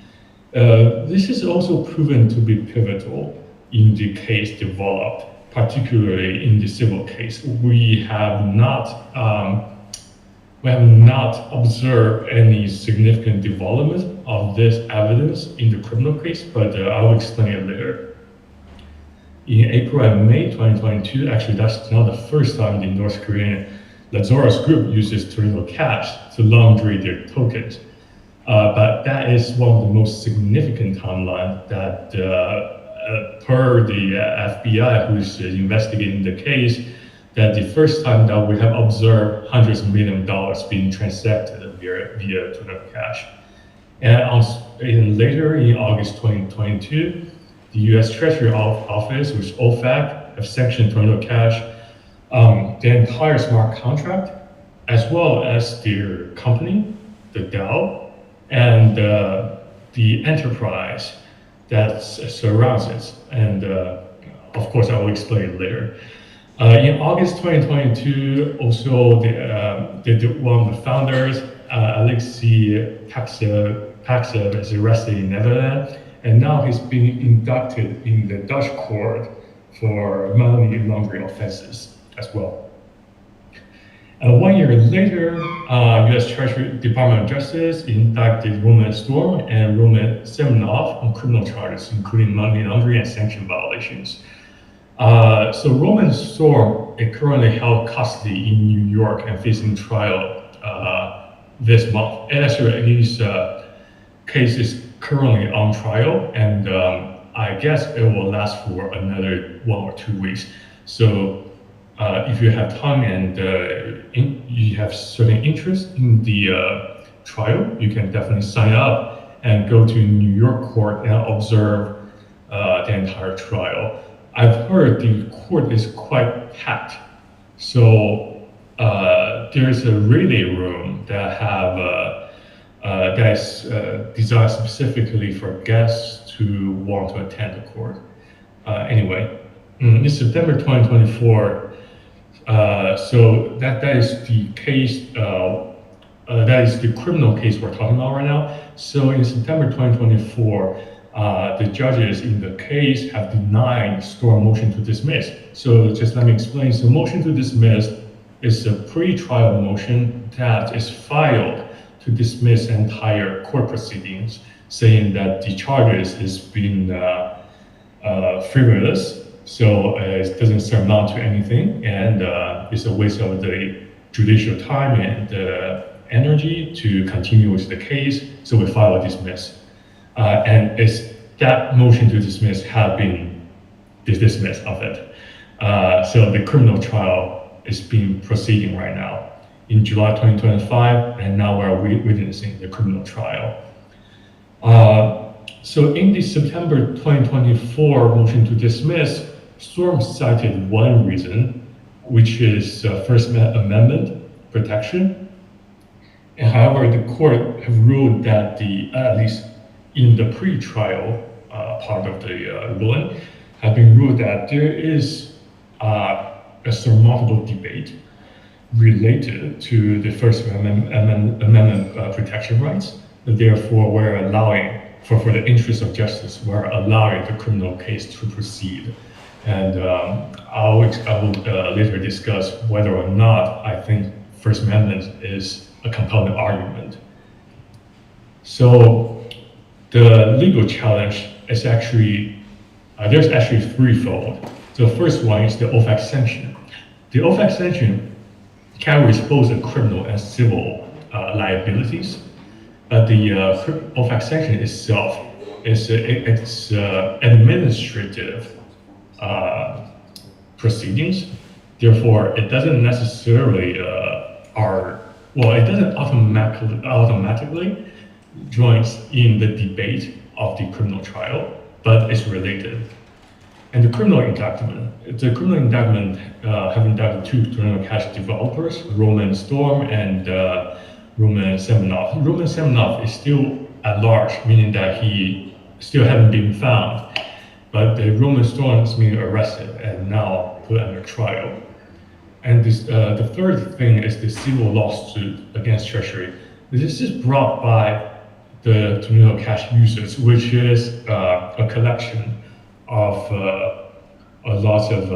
This is also proven to be pivotal in the case developed, particularly in the civil case. We have not observed any significant development of this evidence in the criminal case, but I'll explain it later. In April and May 2022, actually that's not the first time the North Korean Lazarus group uses Tornado Cash to launder their tokens. But that is one of the most significant timelines that, per the FBI, who's investigating the case, that the first time that we have observed hundreds of millions of dollars being transacted via Tornado Cash. And later in August 2022, the U.S. Treasury Office, which OFAC, have sanctioned Tornado Cash, the entire smart contract, as well as their company, the DAO, and the enterprise that surrounds it. And of course, I will explain later. In August 2022, also one of the founders, Alexei Taksev, is arrested in Netherlands, and now he's being inducted in the Dutch court for money laundering offenses as well. 1 year later, U.S. Treasury Department of Justice indicted Roman Storm and Roman Semenov on criminal charges, including money laundering and sanction violations. So Roman Storm is currently held custody in New York and facing trial this month. And actually, his case is currently on trial, and I guess it will last for another 1 or 2 weeks. So if you have time and you have certain interest in the trial, you can definitely sign up and go to New York court and observe the entire trial. I've heard the court is quite packed, so there's a relay room that that's designed specifically for guests who want to attend the court. Anyway, in September 2024, so that is the case, that is the criminal case we're talking about right now. So in September 2024, the judges in the case have denied Storm motion to dismiss. So just let me explain. So motion to dismiss is a pre-trial motion that is filed to dismiss entire court proceedings, saying that the charges is being frivolous. So it doesn't surmount to anything, and it's a waste of the judicial time and energy to continue with the case. So we file a dismiss, and it's that motion to dismiss have been dismissed of it. So the criminal trial is being proceeding right now in July 2025, and now we're witnessing the criminal trial. So in the September 2024 motion to dismiss, Storm cited one reason, which is First Amendment protection. And however, the court have ruled that at least in the pre-trial part of the ruling, have been ruled that there is a surmountable debate related to the First Amendment protection rights. Therefore, we're allowing, for the interest of justice, we're allowing the criminal case to proceed. And I will later discuss whether or not I think First Amendment is a compelling argument. So the legal challenge is actually There's actually threefold. The first one is the OFAC sanction. The OFAC sanction carries both a criminal and civil liabilities. The OFAC sanction itself is administrative proceedings. Therefore, it doesn't necessarily it doesn't automatically joins in the debate of the criminal trial, but it's related. And the criminal indictment have indicted two Tornado Cash developers, Roman Storm and Roman Semenov. Roman Semenov is still at large, meaning that he still hasn't been found, but the Roman Storm is being arrested and now put under trial. And this, the third thing is the civil lawsuit against Treasury. This is brought by the Tornado Cash users, which is a collection of a lot of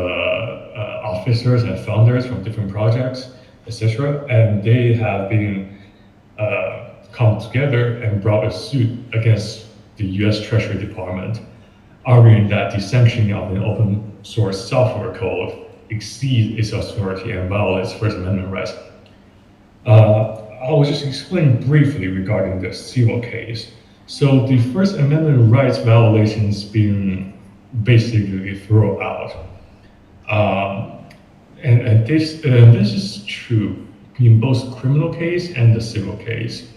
officers and founders from different projects, etc. And they have been come together and brought a suit against the US Treasury Department, arguing that the sanctioning of an open source software code exceeds its authority and violates First Amendment rights. I will just explain briefly regarding the civil case. So the First Amendment rights violations being basically thrown out. And this is true in both criminal case and the civil case.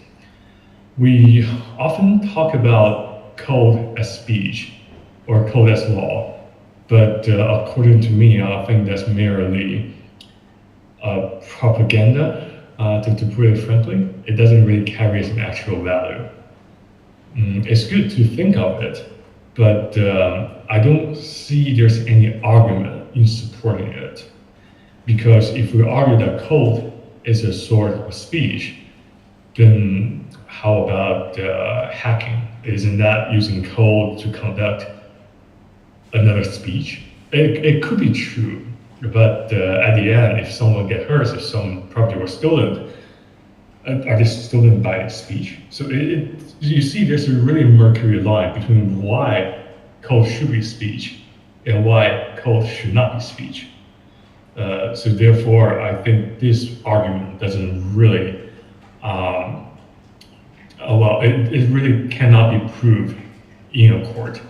We often talk about code as speech or code as law, but according to me, I think that's merely propaganda, to put it frankly. It doesn't really carry an actual value. It's good to think of it, but I don't see there's any argument in supporting it. Because if we argue that code is a sort of speech, then how about hacking? Isn't that using code to conduct another speech? It could be true, but at the end, if someone gets hurt, if some property was stolen, are they stolen by speech? So you see, there's a really murky line between why code should be speech and why code should not be speech. So therefore, I think this argument doesn't really, it really cannot be proved in a court.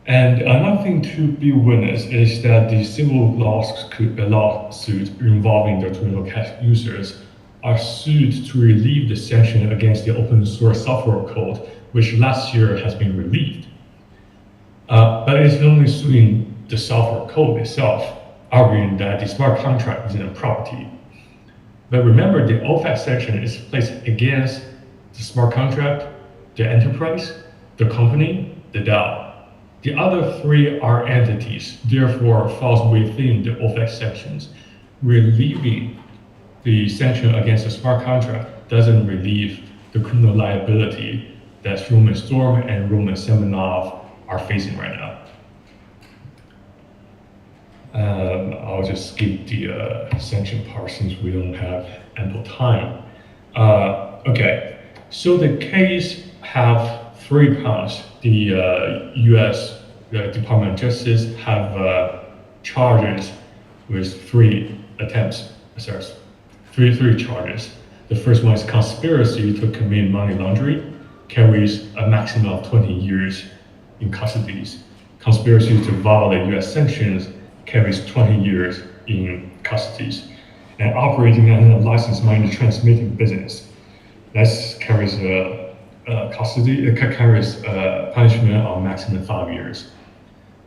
And another thing to be witnessed is that the civil lawsuit involving the Tornado Cash users are sued to relieve the sanction against the open source software code, which last year has been relieved. But it's only suing the software code itself, arguing that the smart contract isn't a property. But remember, the OFAC sanction is placed against the smart contract, the enterprise, the company, the DAO. The other three are entities, therefore falls within the OFAC sanctions. Relieving the sanction against the smart contract doesn't relieve the criminal liability that Roman Storm and Roman Semenov are facing right now. I'll just skip the sanction part since we don't have ample time. Okay, so the case have 3 counts. The US Department of Justice have charges with 3 attempts, sorry, three charges. The first one is conspiracy to commit money laundering, carries a maximum of 20 years in custody. Conspiracy to violate US sanctions carries 20 years in custody. And operating an unlicensed money transmitting business, that carries carries punishment of maximum 5 years.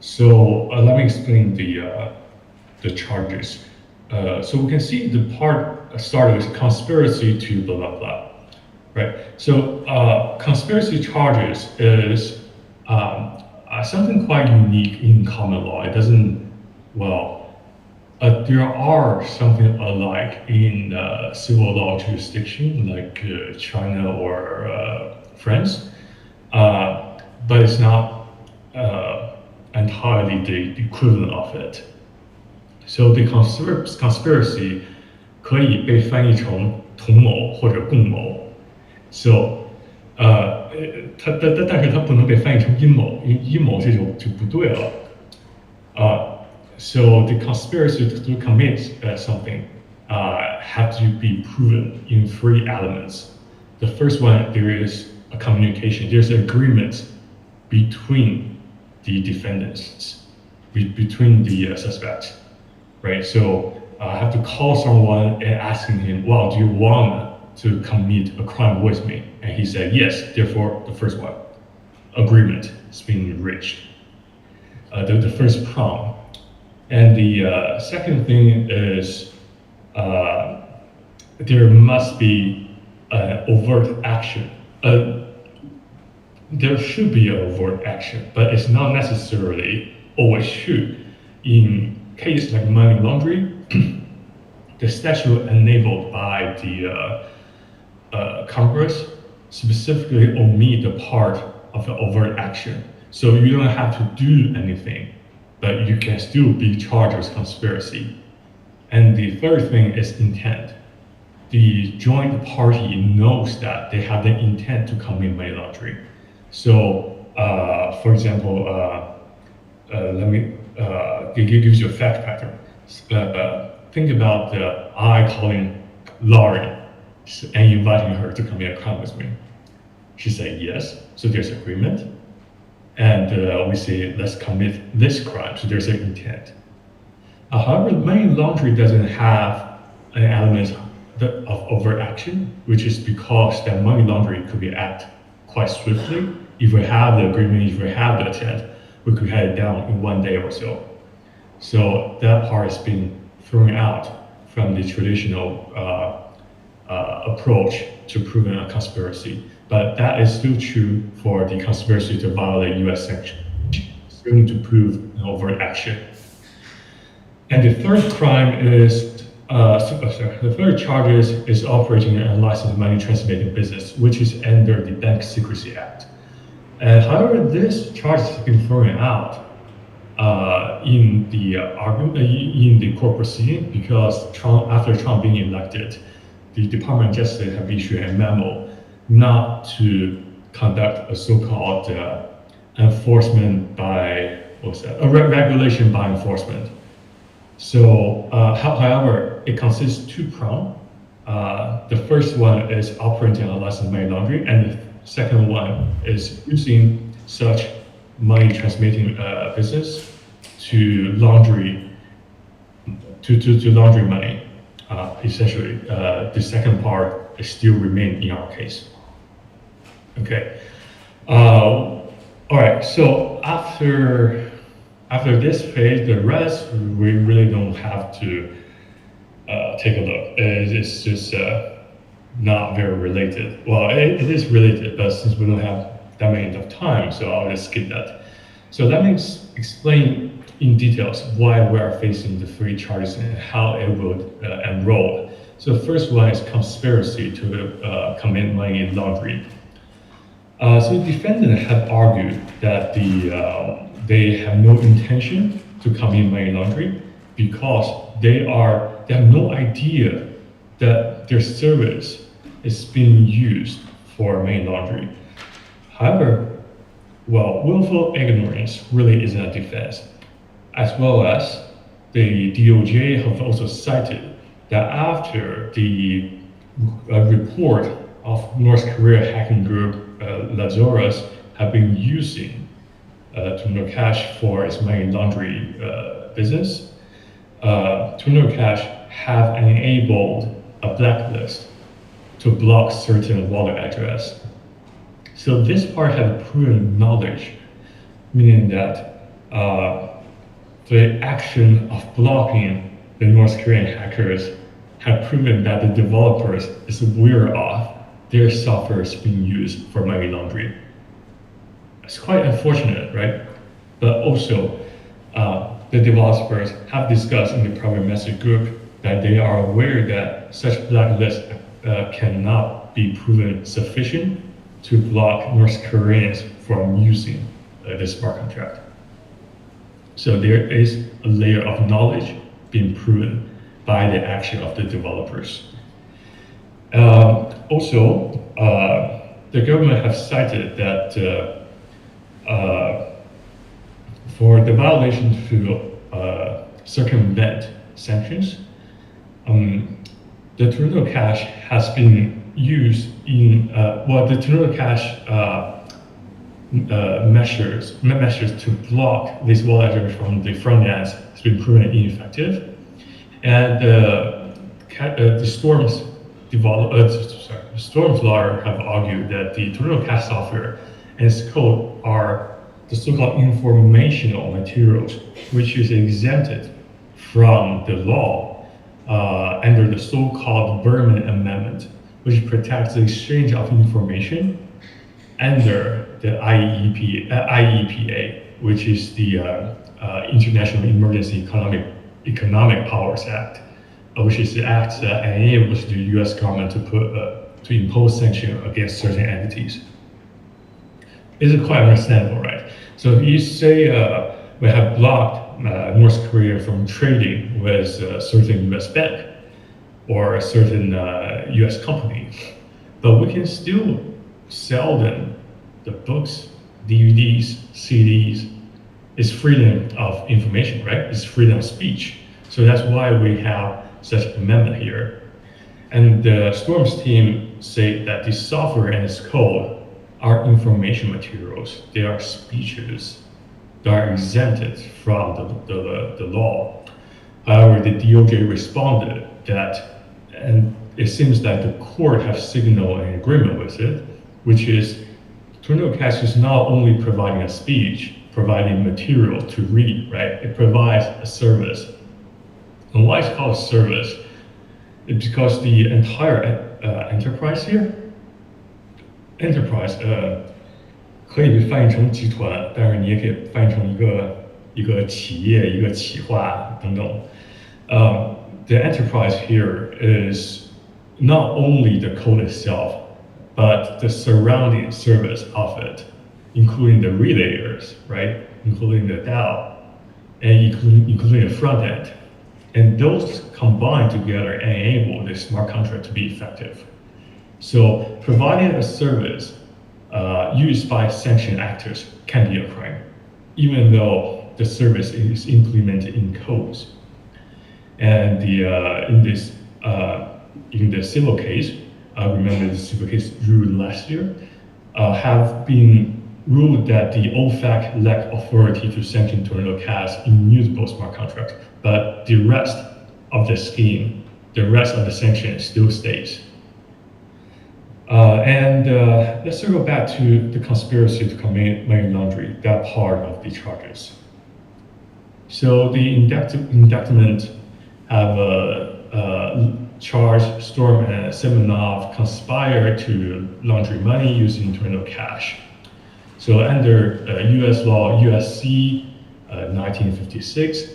So let me explain the charges. So we can see the part started with conspiracy to blah blah blah, right? So conspiracy charges is something quite unique in common law. It doesn't, there are something alike in civil law jurisdiction like China or France, but it's not entirely the equivalent of it. So the conspiracy 可以被翻译成同谋或者共谋。So 但是它不能被翻译成阴谋，因为阴谋这种就不对了。So the conspiracy to commit something have to be proven in 3 elements. The first one, there is a communication. There's an agreement between the defendants, between the suspects, right? So I have to call someone and asking him, well, do you want to commit a crime with me? And he said, yes, therefore the first one, agreement is being reached. The first prong. And the second thing is there must be an overt action. There should be an overt action, but it's not necessarily always should. In cases like money laundering, the statute enabled by the Congress specifically omit the part of the overt action. So you don't have to do anything, but you can still be charged with conspiracy. And the third thing is intent. The joint party knows that they have the intent to commit money laundering. So, for example, let me give you a fact pattern. Think about I calling Lauren and inviting her to commit a crime with me. She said yes, so there's agreement. And we say, let's commit this crime, so there's an intent. However, money laundering doesn't have an element of overt action, which is because that money laundering could be act quite swiftly. If we have the agreement, if we have the intent, we could have it down in 1 day or so. So that part has been thrown out from the traditional approach to proving a conspiracy. But that is still true for the conspiracy to violate US sanctions. Still need to prove an overt action. And the third crime is, the third charge is operating an unlicensed money transmitting business, which is under the Bank Secrecy Act. However, this charge has been thrown out in the argument, in the court proceeding, because after Trump being elected, the Department of Justice have issued a memo not to conduct a so-called enforcement by, regulation by enforcement. So, however, it consists 2 prongs. The first one is operating unlicensed money laundering, and the second one is using such money transmitting business to launder money. Essentially, the second part is still remain in our case. Okay. All right. So after this phase, the rest we really don't have to take a look. It's just not very related. Well, it is related, but since we don't have that many enough time, so I'll just skip that. So let me explain in details why we are facing the 3 charges and how it would enroll. So the first one is conspiracy to commit money laundering. So the defendant have argued that they have no intention to commit money laundering because they have no idea that their service is being used for money laundering. However, willful ignorance really isn't a defense, as well as the DOJ have also cited that after the report of North Korea hacking group Lazarus have been using Tuner Cash for its money laundering business, Tuner Cash have enabled a blacklist to block certain wallet address. So this part has proven knowledge, meaning that the action of blocking the North Korean hackers have proven that the developers is aware of their software is being used for money laundering. It's quite unfortunate, right? But also, the developers have discussed in the private message group that they are aware that such blacklist cannot be proven sufficient to block North Koreans from using the smart contract. So there is a layer of knowledge being proven by the action of the developers. Also, the government have cited that for the violation to circumvent sanctions, the Toronto Cash has been used in, the Toronto Cash measures to block these wallet from the front end has been proven ineffective. And the Storm's lawyer have argued that the Toronto Cash software and its code are the so-called informational materials, which is exempted from the law under the so-called Berman Amendment, which protects the exchange of information under the IEPA, which is the International Emergency Economic Powers Act, which is the act that enables the U.S. government to impose sanctions against certain entities. It's quite understandable, right? So if you say we have blocked North Korea from trading with a certain U.S. bank or a certain U.S. company, but we can still sell them the books, DVDs, CDs. It's freedom of information, right? It's freedom of speech. So that's why we have such an amendment here. And the Storm's team say that the software and its code are information materials. They are speeches that are exempted from the law. However, the DOJ responded that, and it seems that the court has signaled an agreement with it, which is Toronto Cash is not only providing a speech, providing material to read, right? It provides a service. And why it's called service? It's because the entire enterprise here, enterprise 可以被翻译成集团，但是你也可以翻译成一个企业、一个企划等等。The enterprise here is not only the code itself, but the surrounding service of it, including the relayers, right? Including the DAO, and including the front end. And those combine together enable the smart contract to be effective. So providing a service used by sanctioned actors can be a crime, even though the service is implemented in codes. And in the civil case, I remember the civil case ruled last year, have been ruled that the OFAC lacked authority to sanction Toronto Cash immutable smart contract, but the rest of the scheme, the rest of the sanction still stays. Let's circle back to the conspiracy to commit money laundering, that part of the charges. So the indictment have charged Storm and Semenov conspire to launder money using Toronto Cash. So under US law, USC 1956,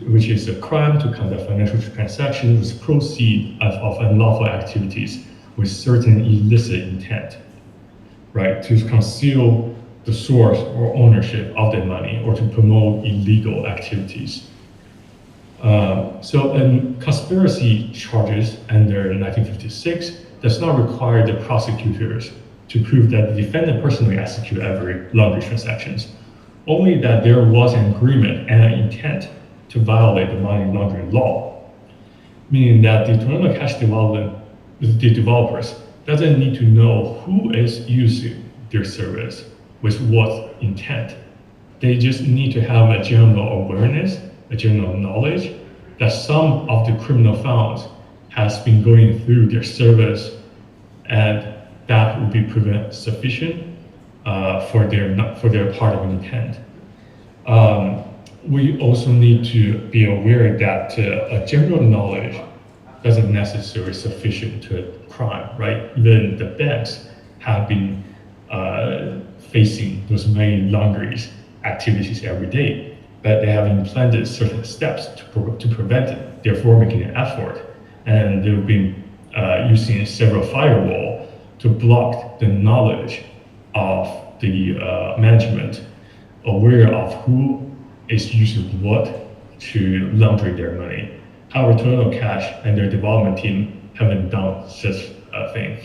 which is a crime to conduct financial transactions with proceeds of unlawful activities with certain illicit intent, right? To conceal the source or ownership of the money or to promote illegal activities. So conspiracy charges under 1956 does not require the prosecutors to prove that the defendant personally executed every laundering transactions, only that there was an agreement and an intent to violate the money laundering law, meaning that the Toronto Cash the developers doesn't need to know who is using their service with what intent. They just need to have a general awareness, a general knowledge that some of the criminal funds has been going through their service, and that would be proven sufficient for their part of intent. We also need to be aware that a general knowledge doesn't necessarily sufficient to a crime, right? Even the banks have been facing those money laundering activities every day, but they have implemented certain steps to prevent it, therefore making an effort. And they've been using several firewalls to block the knowledge of the management aware of who is using what to launder their money. However, Toronto Cash and their development team haven't done such a thing.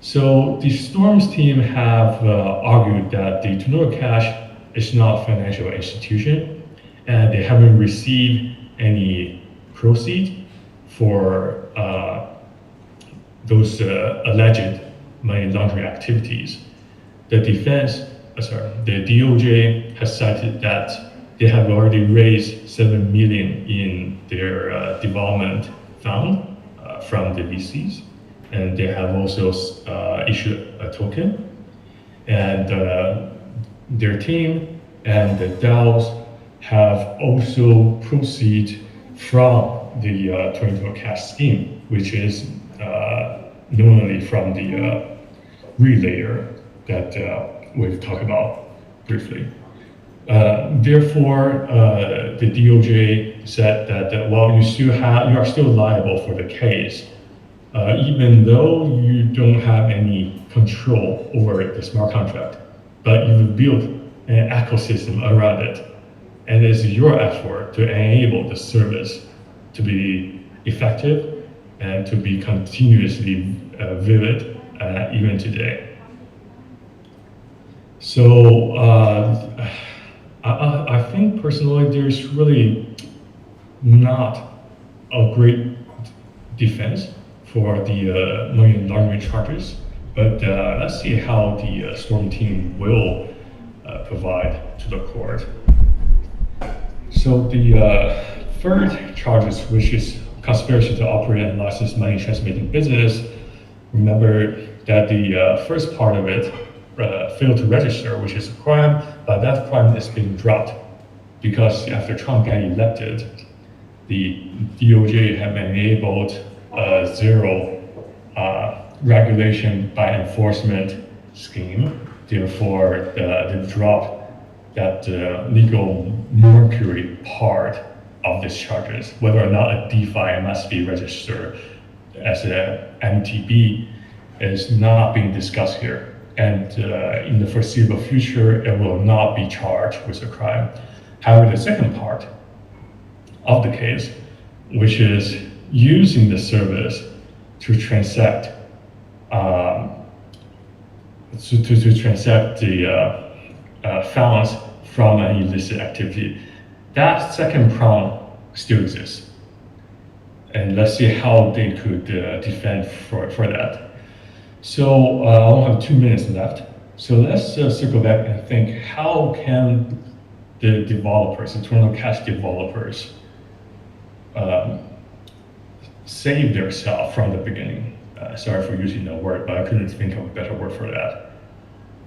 So the Storms team have argued that the Tornado Cash is not a financial institution, and they haven't received any proceeds for those alleged money laundering activities. The DOJ has cited that they have already raised $7 million in their development fund from the VCs, and they have also issued a token. And their team and the DAOs have also proceed from the Tornado Cash scheme, which is normally from the relayer that we've talked about briefly. Therefore, the DOJ said that while you are still liable for the case, even though you don't have any control over the smart contract, but you've built an ecosystem around it, and it's your effort to enable the service to be effective and to be continuously vivid even today. So I think personally there's really not a great defense for the money laundering charges, but let's see how the Storm team will provide to the court. So the third charges, which is conspiracy to operate and license money transmitting business, remember that the first part of it failed to register, which is a crime, but that crime is being dropped because after Trump got elected, the DOJ have enabled zero regulation by enforcement scheme. Therefore, they dropped that legal mercury part of these charges. Whether or not a DeFi must be registered as an MTB is not being discussed here. And in the foreseeable future, it will not be charged with a crime. However, the second part of the case, which is using the service to transact to transact the funds from an illicit activity, that second prong still exists. And let's see how they could defend for that. So I only have 2 minutes left. So let's circle back and think, how can the developers, the Tornado Cash developers, save themselves from the beginning? Sorry for using that word, but I couldn't think of a better word for that.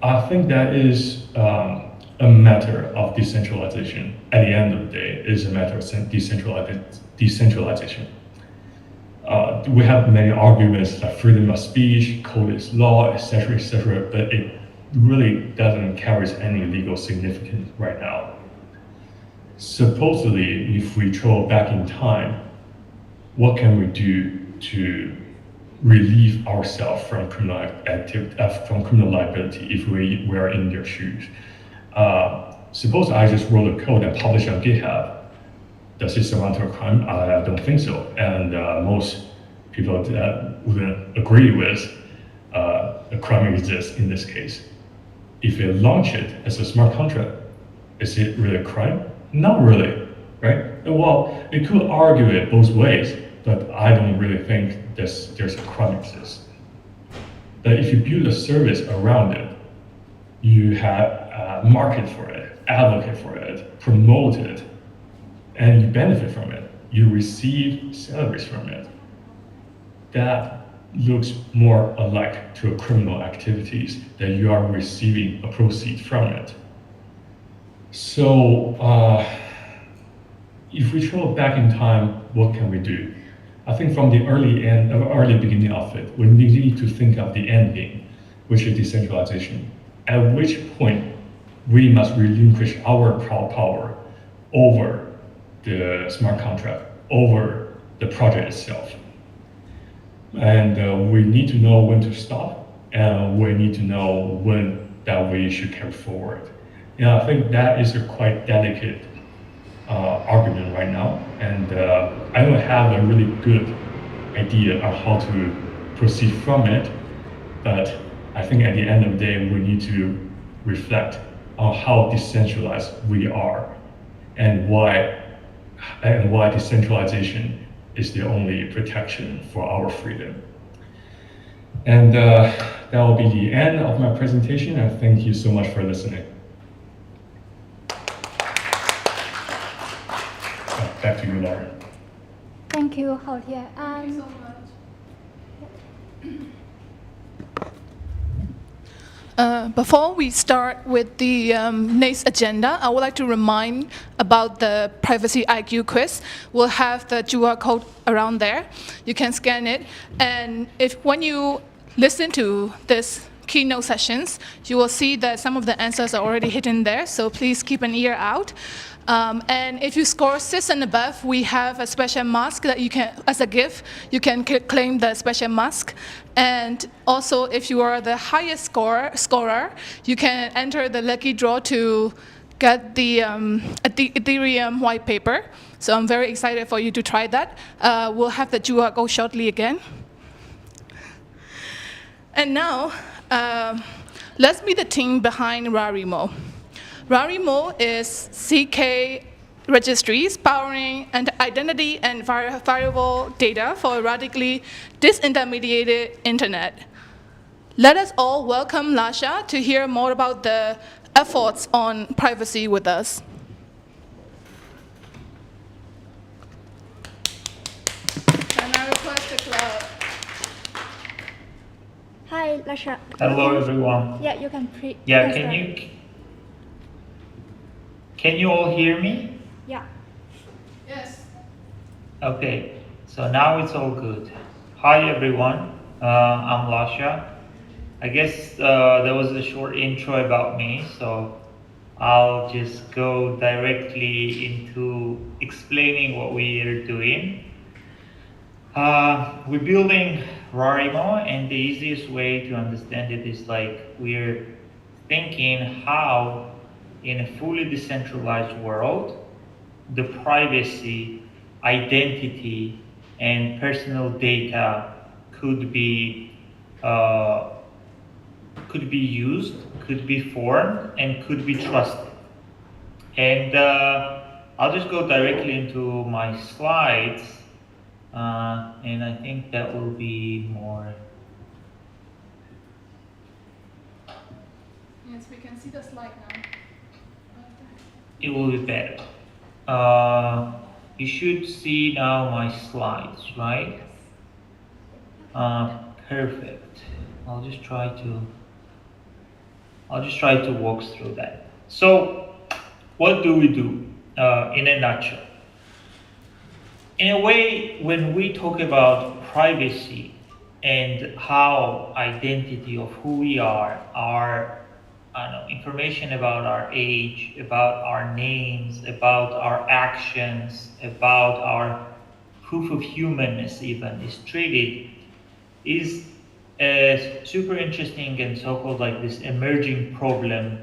I think that is a matter of decentralization. At the end of the day, it is a matter of decentralization. We have many arguments like freedom of speech, code is law, etc., but it really doesn't carry any legal significance right now. Supposedly, if we travel back in time, what can we do to relieve ourselves from criminal liability if we were in their shoes? Suppose I just wrote a code and publish on GitHub. Does it amount to a crime? I don't think so. And most people that wouldn't agree with a crime exists in this case. If you launch it as a smart contract, is it really a crime? Not really, right? Well, you could argue it both ways, but I don't really think there's a crime exists. But if you build a service around it, you have market for it, advocate for it, promote it, and you benefit from it. You receive salaries from it. That looks more alike to a criminal activities that you are receiving a proceed from it. So if we travel back in time, what can we do? I think from the early beginning of it, we need to think of the end game, which is decentralization. At which point, we must relinquish our power over the smart contract, over the project itself. And we need to know when to stop, and we need to know when that we should carry forward. And I think that is a quite delicate argument right now, and I don't have a really good idea on how to proceed from it. But I think at the end of the day, we need to reflect on how decentralized we are and why decentralization is the only protection for our freedom. And that will be the end of my presentation, and thank you so much for listening. Back to you, Laura. Thank you, Javier. Thank you so much. Before we start with the next agenda, I would like to remind about the Privacy IQ quiz. We'll have the QR code around there. You can scan it. And when you listen to this keynote sessions, you will see that some of the answers are already hidden there, so please keep an ear out. And if you score 6 and above, we have a special mask that you can, as a gift, you can claim the special mask. And also, if you are the highest scorer, you can enter the lucky draw to get the Ethereum white paper. So I'm very excited for you to try that. We'll have the QR code shortly again. And now, let's meet the team behind Rarimo. Rarimo is CK registries powering identity and variable data for a radically disintermediated internet. Let us all welcome Lasha to hear more about the efforts on privacy with us. And I request the clap. Hi, Lasha. Hello, everyone. Yeah, you can Yeah, can you all hear me? Yeah. Yes. Okay, so now it's all good. Hi, everyone. I'm Lasha. I guess there was a short intro about me, so I'll just go directly into explaining what we are doing. We're building Rarimo, and the easiest way to understand it is like we're thinking how, in a fully decentralized world, the privacy, identity, and personal data could be used, could be formed, and could be trusted. And I'll just go directly into my slides. And I think that will be more. Yes, we can see the slide now. It will be better. You should see now my slides, right? Perfect. I'll just try to walk through that. So, what do we do in a nutshell? In a way, when we talk about privacy and how identity of who we are, our information about our age, about our names, about our actions, about our proof of humanness even is treated, is a super interesting and so-called like this emerging problem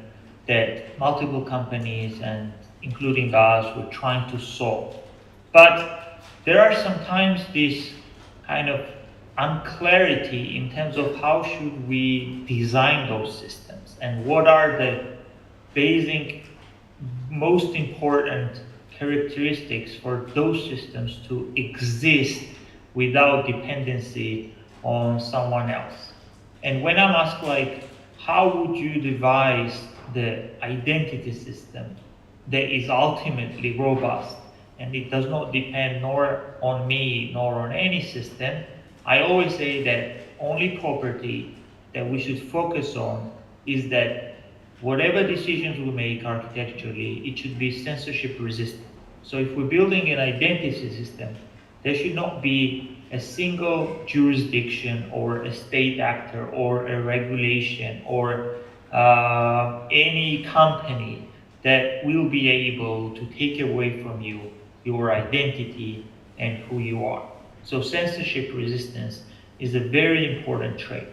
that multiple companies and including us were trying to solve. But there are sometimes this kind of unclarity in terms of how should we design those systems and what are the basic, most important characteristics for those systems to exist without dependency on someone else. And when I'm asked like, how would you devise the identity system that is ultimately robust and it does not depend nor on me nor on any system, I always say that only property that we should focus on is that whatever decisions we make architecturally, it should be censorship resistant. So if we're building an identity system, there should not be a single jurisdiction or a state actor or a regulation or any company that will be able to take away from you your identity and who you are. So censorship resistance is a very important trait.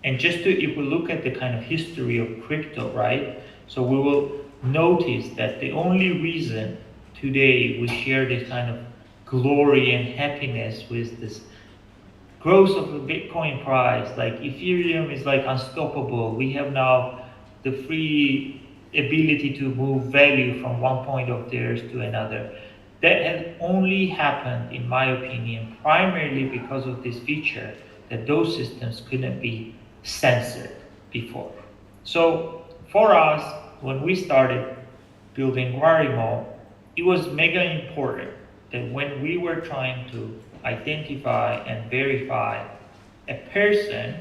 And just to, if we look at the kind of history of crypto, right? So we will notice that the only reason today we share this kind of glory and happiness with this growth of the Bitcoin price, like Ethereum is like unstoppable. We have now the free ability to move value from one point of theirs to another. That has only happened, in my opinion, primarily because of this feature that those systems couldn't be censored before. So for us, when we started building Guarimo, it was mega important that when we were trying to identify and verify a person,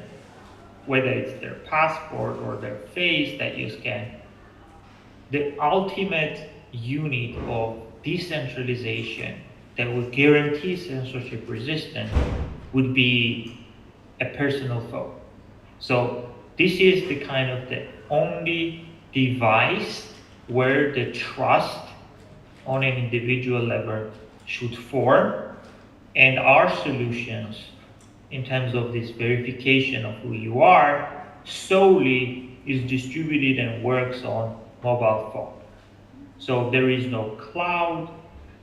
whether it's their passport or their face that you scan, the ultimate unit of decentralization that would guarantee censorship resistance would be a personal phone. So this is the kind of the only device where the trust on an individual level should form, and our solutions in terms of this verification of who you are solely is distributed and works on mobile phone. So there is no cloud,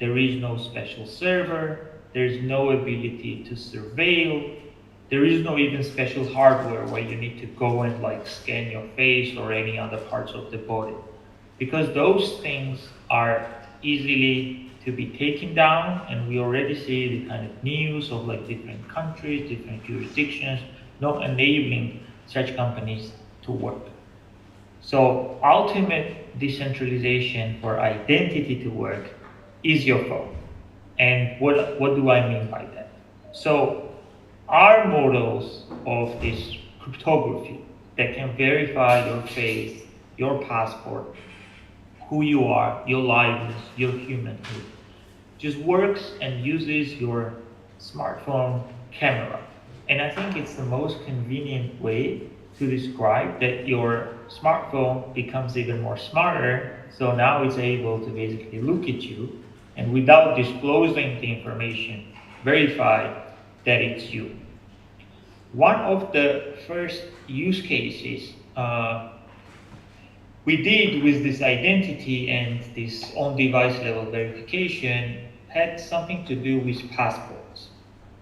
there is no special server, there is no ability to surveil, there is no even special hardware where you need to go and like scan your face or any other parts of the body. Because those things are easily to be taken down, and we already see the kind of news of like different countries, different jurisdictions, not enabling such companies to work. So ultimate decentralization for identity to work is your phone. And what do I mean by that? So our models of this cryptography that can verify your face, your passport, who you are, your liveness, your humanhood, just works and uses your smartphone camera. And I think it's the most convenient way to describe that your smartphone becomes even more smarter. So now it's able to basically look at you and without disclosing the information, verify that it's you. One of the first use cases we did with this identity and this on-device level verification had something to do with passports.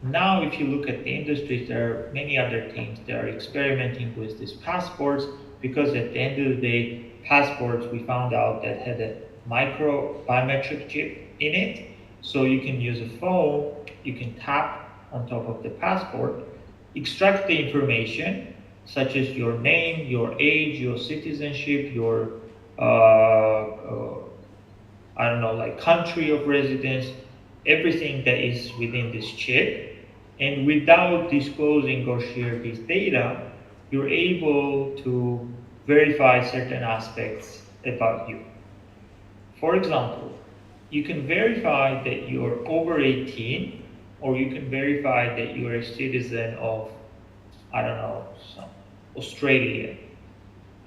Now, if you look at the industry, there are many other teams that are experimenting with these passports because at the end of the day, passports we found out that had a micro biometric chip in it. So you can use a phone, you can tap on top of the passport, extract the information such as your name, your age, your citizenship, your I don't know, like country of residence, everything that is within this chip. And without disclosing or share this data, you're able to verify certain aspects about you. For example, you can verify that you're over 18, or you can verify that you're a citizen of, I don't know, Australia.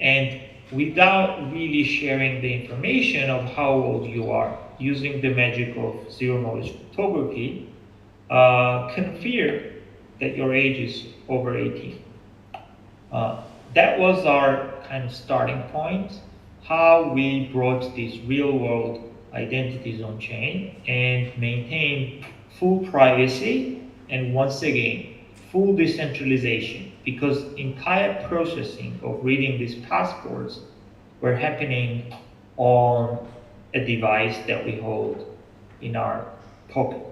And without really sharing the information of how old you are, using the magic of zero-knowledge cryptography, confirm that your age is over 18. That was our kind of starting point, how we brought these real-world identities on chain and maintain full privacy and once again, full decentralization, because entire processing of reading these passports were happening on a device that we hold in our pocket.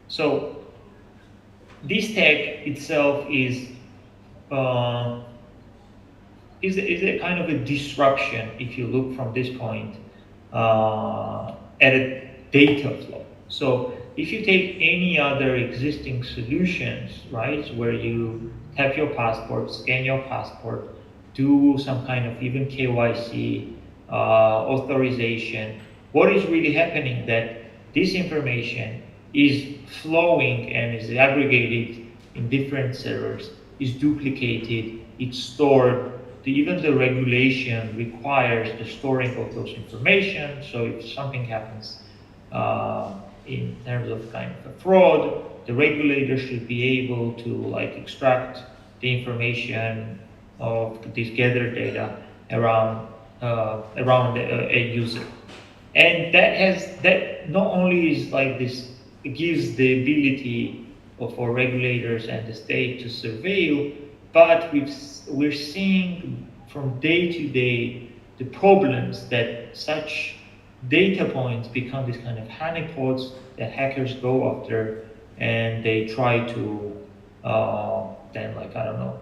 So this tech itself is a kind of a disruption if you look from this point at a data flow. So if you take any other existing solutions, right, where you tap your passport, scan your passport, do some kind of even KYC, authorization, what is really happening that this information is flowing and is aggregated in different servers, is duplicated, it's stored. Even the regulation requires the storing of those information. So if something happens in terms of kind of a fraud, the regulator should be able to like extract the information of this gathered data around a user. And that not only is like this, it gives the ability for regulators and the state to surveil, but we're seeing from day to day the problems that such data points become these kind of honeypots that hackers go after, and they try to then, like, I don't know,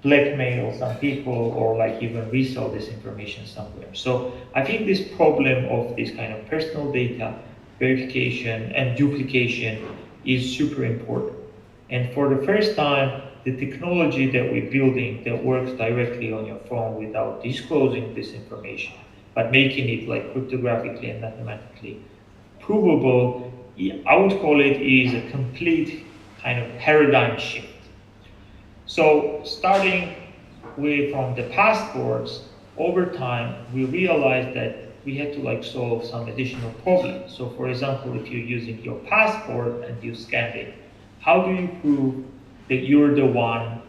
blackmail some people or like even resell this information somewhere. So I think this problem of this kind of personal data verification and duplication is super important. And for the first time, the technology that we're building that works directly on your phone without disclosing this information, but making it like cryptographically and mathematically provable, I would call it is a complete kind of paradigm shift. So starting from the passports, over time, we realized that we had to like solve some additional problems. So for example, if you're using your passport and you scan it, how do you prove that you're the one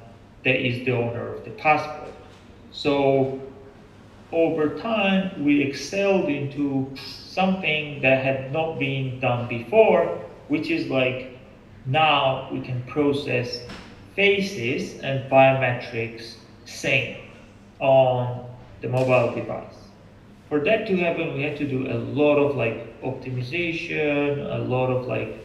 that is the owner of the passport? So over time, we excelled into something that had not been done before, which is like now we can process faces and biometrics same on the mobile device. For that to happen, we had to do a lot of like optimization, a lot of like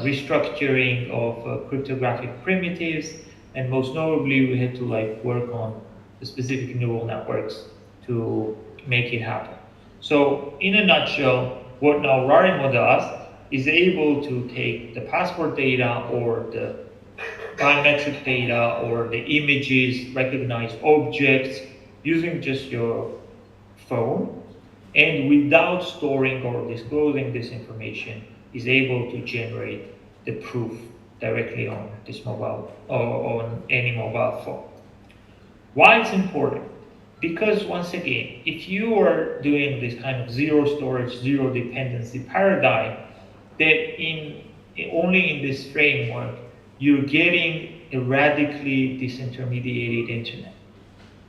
restructuring of cryptographic primitives, and most notably, we had to like work on the specific neural networks to make it happen. So in a nutshell, what now Rarimo does is able to take the passport data or the biometric data or the images, recognize objects using just your phone, and without storing or disclosing this information is able to generate the proof directly on this mobile or on any mobile phone. Why it's important? Because once again, if you are doing this kind of zero storage, zero dependency paradigm, that only in this framework, you're getting a radically disintermediated internet,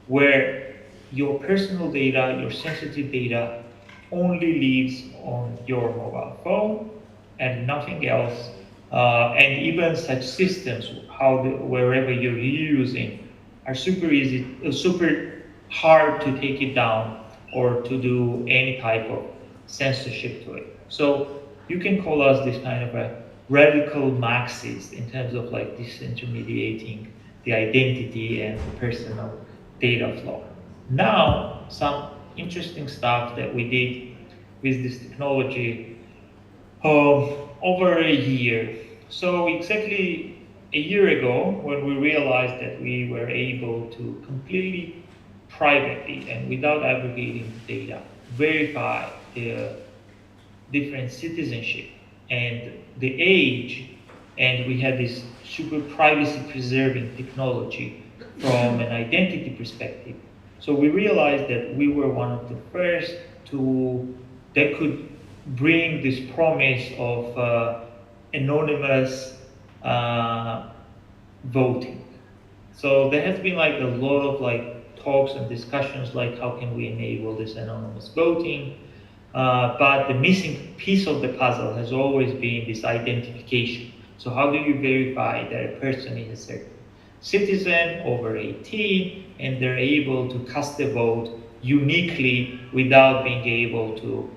where your personal data, your sensitive data, only lives on your mobile phone and nothing else. And even such systems, wherever you're using, are super hard to take it down or to do any type of censorship to it. So you can call us this kind of a radical Marxist in terms of like disintermediating the identity and the personal data flow. Now, some interesting stuff that we did with this technology over a year. So exactly a year ago, when we realized that we were able to completely privately and without aggregating data, verify the different citizenship and the age, and we had this super privacy preserving technology from an identity perspective. So we realized that we were one of the first that could bring this promise of anonymous voting. So there has been like a lot of like talks and discussions like how can we enable this anonymous voting, but the missing piece of the puzzle has always been this identification. So how do you verify that a person is a certain citizen over 18 and they're able to cast a vote uniquely without being able to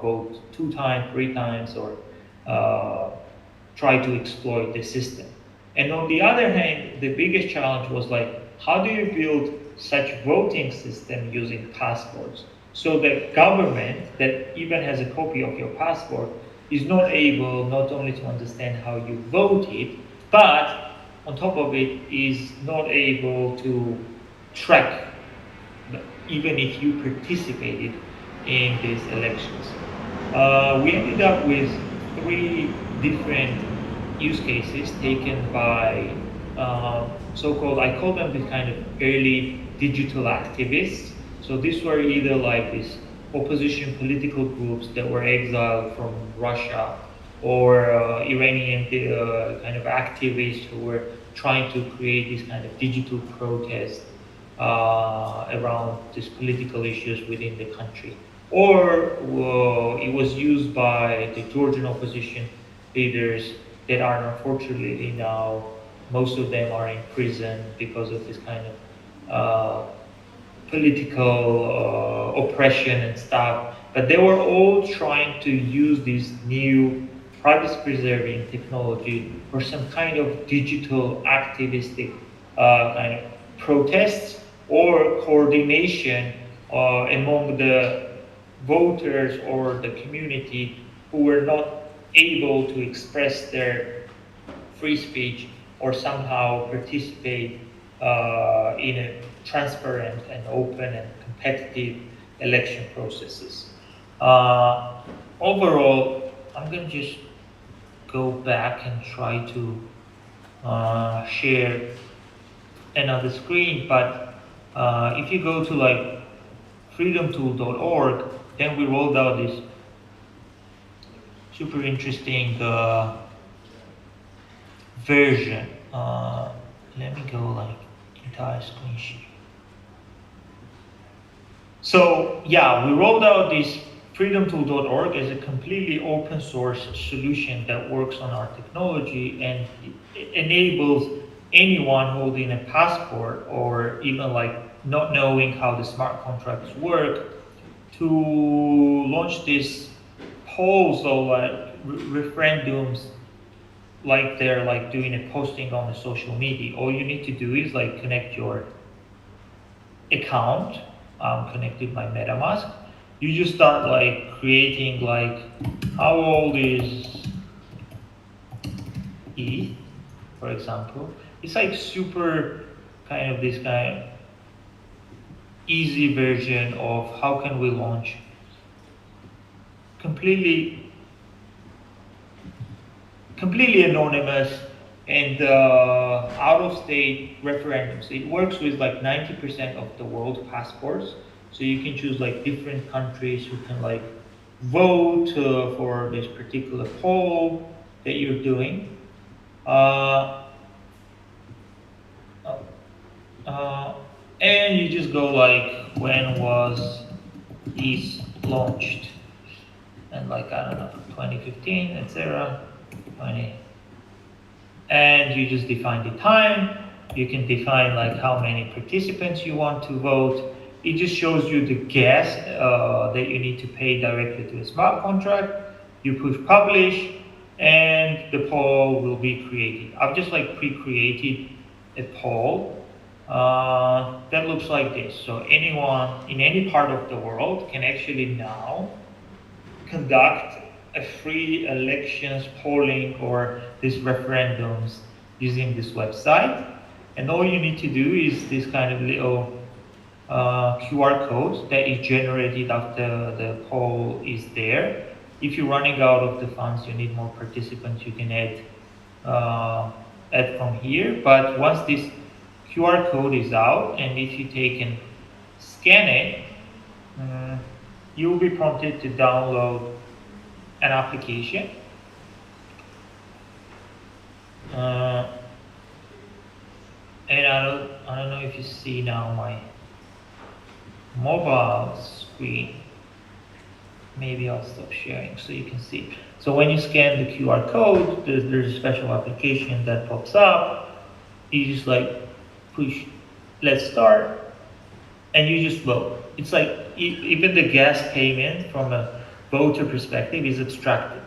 vote 2 times, 3 times, or try to exploit the system. And on the other hand, the biggest challenge was like, how do you build such voting system using passports so that government that even has a copy of your passport is not able not only to understand how you voted, but on top of it is not able to track even if you participated in these elections. We ended up with 3 different use cases taken by so-called, I call them the kind of early digital activists. So these were either like these opposition political groups that were exiled from Russia, or Iranian kind of activists who were trying to create this kind of digital protest around these political issues within the country. Or it was used by the Georgian opposition leaders that are unfortunately now, most of them are in prison because of this kind of political oppression and stuff. But they were all trying to use this new privacy-preserving technology for some kind of digital activistic kind of protests or coordination among the voters or the community who were not able to express their free speech or somehow participate in a transparent and open and competitive election processes. Overall, I'm going to just go back and try to share another screen, but if you go to like freedomtool.org, then we rolled out this super interesting version. Let me go like entire screen share. So yeah, we rolled out this freedomtool.org as a completely open source solution that works on our technology and it enables anyone holding a passport or even like not knowing how the smart contracts work to launch these polls or like referendums like they're like doing a posting on the social media. All you need to do is like connect your account. I'm connected my MetaMask. You just start like creating like how old is ETH, for example. It's like super kind of this kind of easy version of how can we launch completely anonymous and out-of-state referendums. It works with like 90% of the world passports. So you can choose like different countries who can like vote for this particular poll that you're doing. And you just go like, when was this launched? And like, I don't know, 2015, etc. 20. And you just define the time. You can define like how many participants you want to vote. It just shows you the gas that you need to pay directly to a smart contract. You push publish and the poll will be created. I've just like pre-created a poll that looks like this. So anyone in any part of the world can actually now conduct a free elections polling or these referendums using this website. And all you need to do is this kind of little QR code that is generated after the poll is there. If you're running out of the funds, you need more participants, you can add from here. But once this QR code is out, and if you take and scan it, you will be prompted to download an application. And I don't know if you see now my mobile screen. Maybe I'll stop sharing so you can see. So when you scan the QR code, there's a special application that pops up. You just like push, let's start, and you just vote. It's like even the gas payment from a voter perspective is abstracted.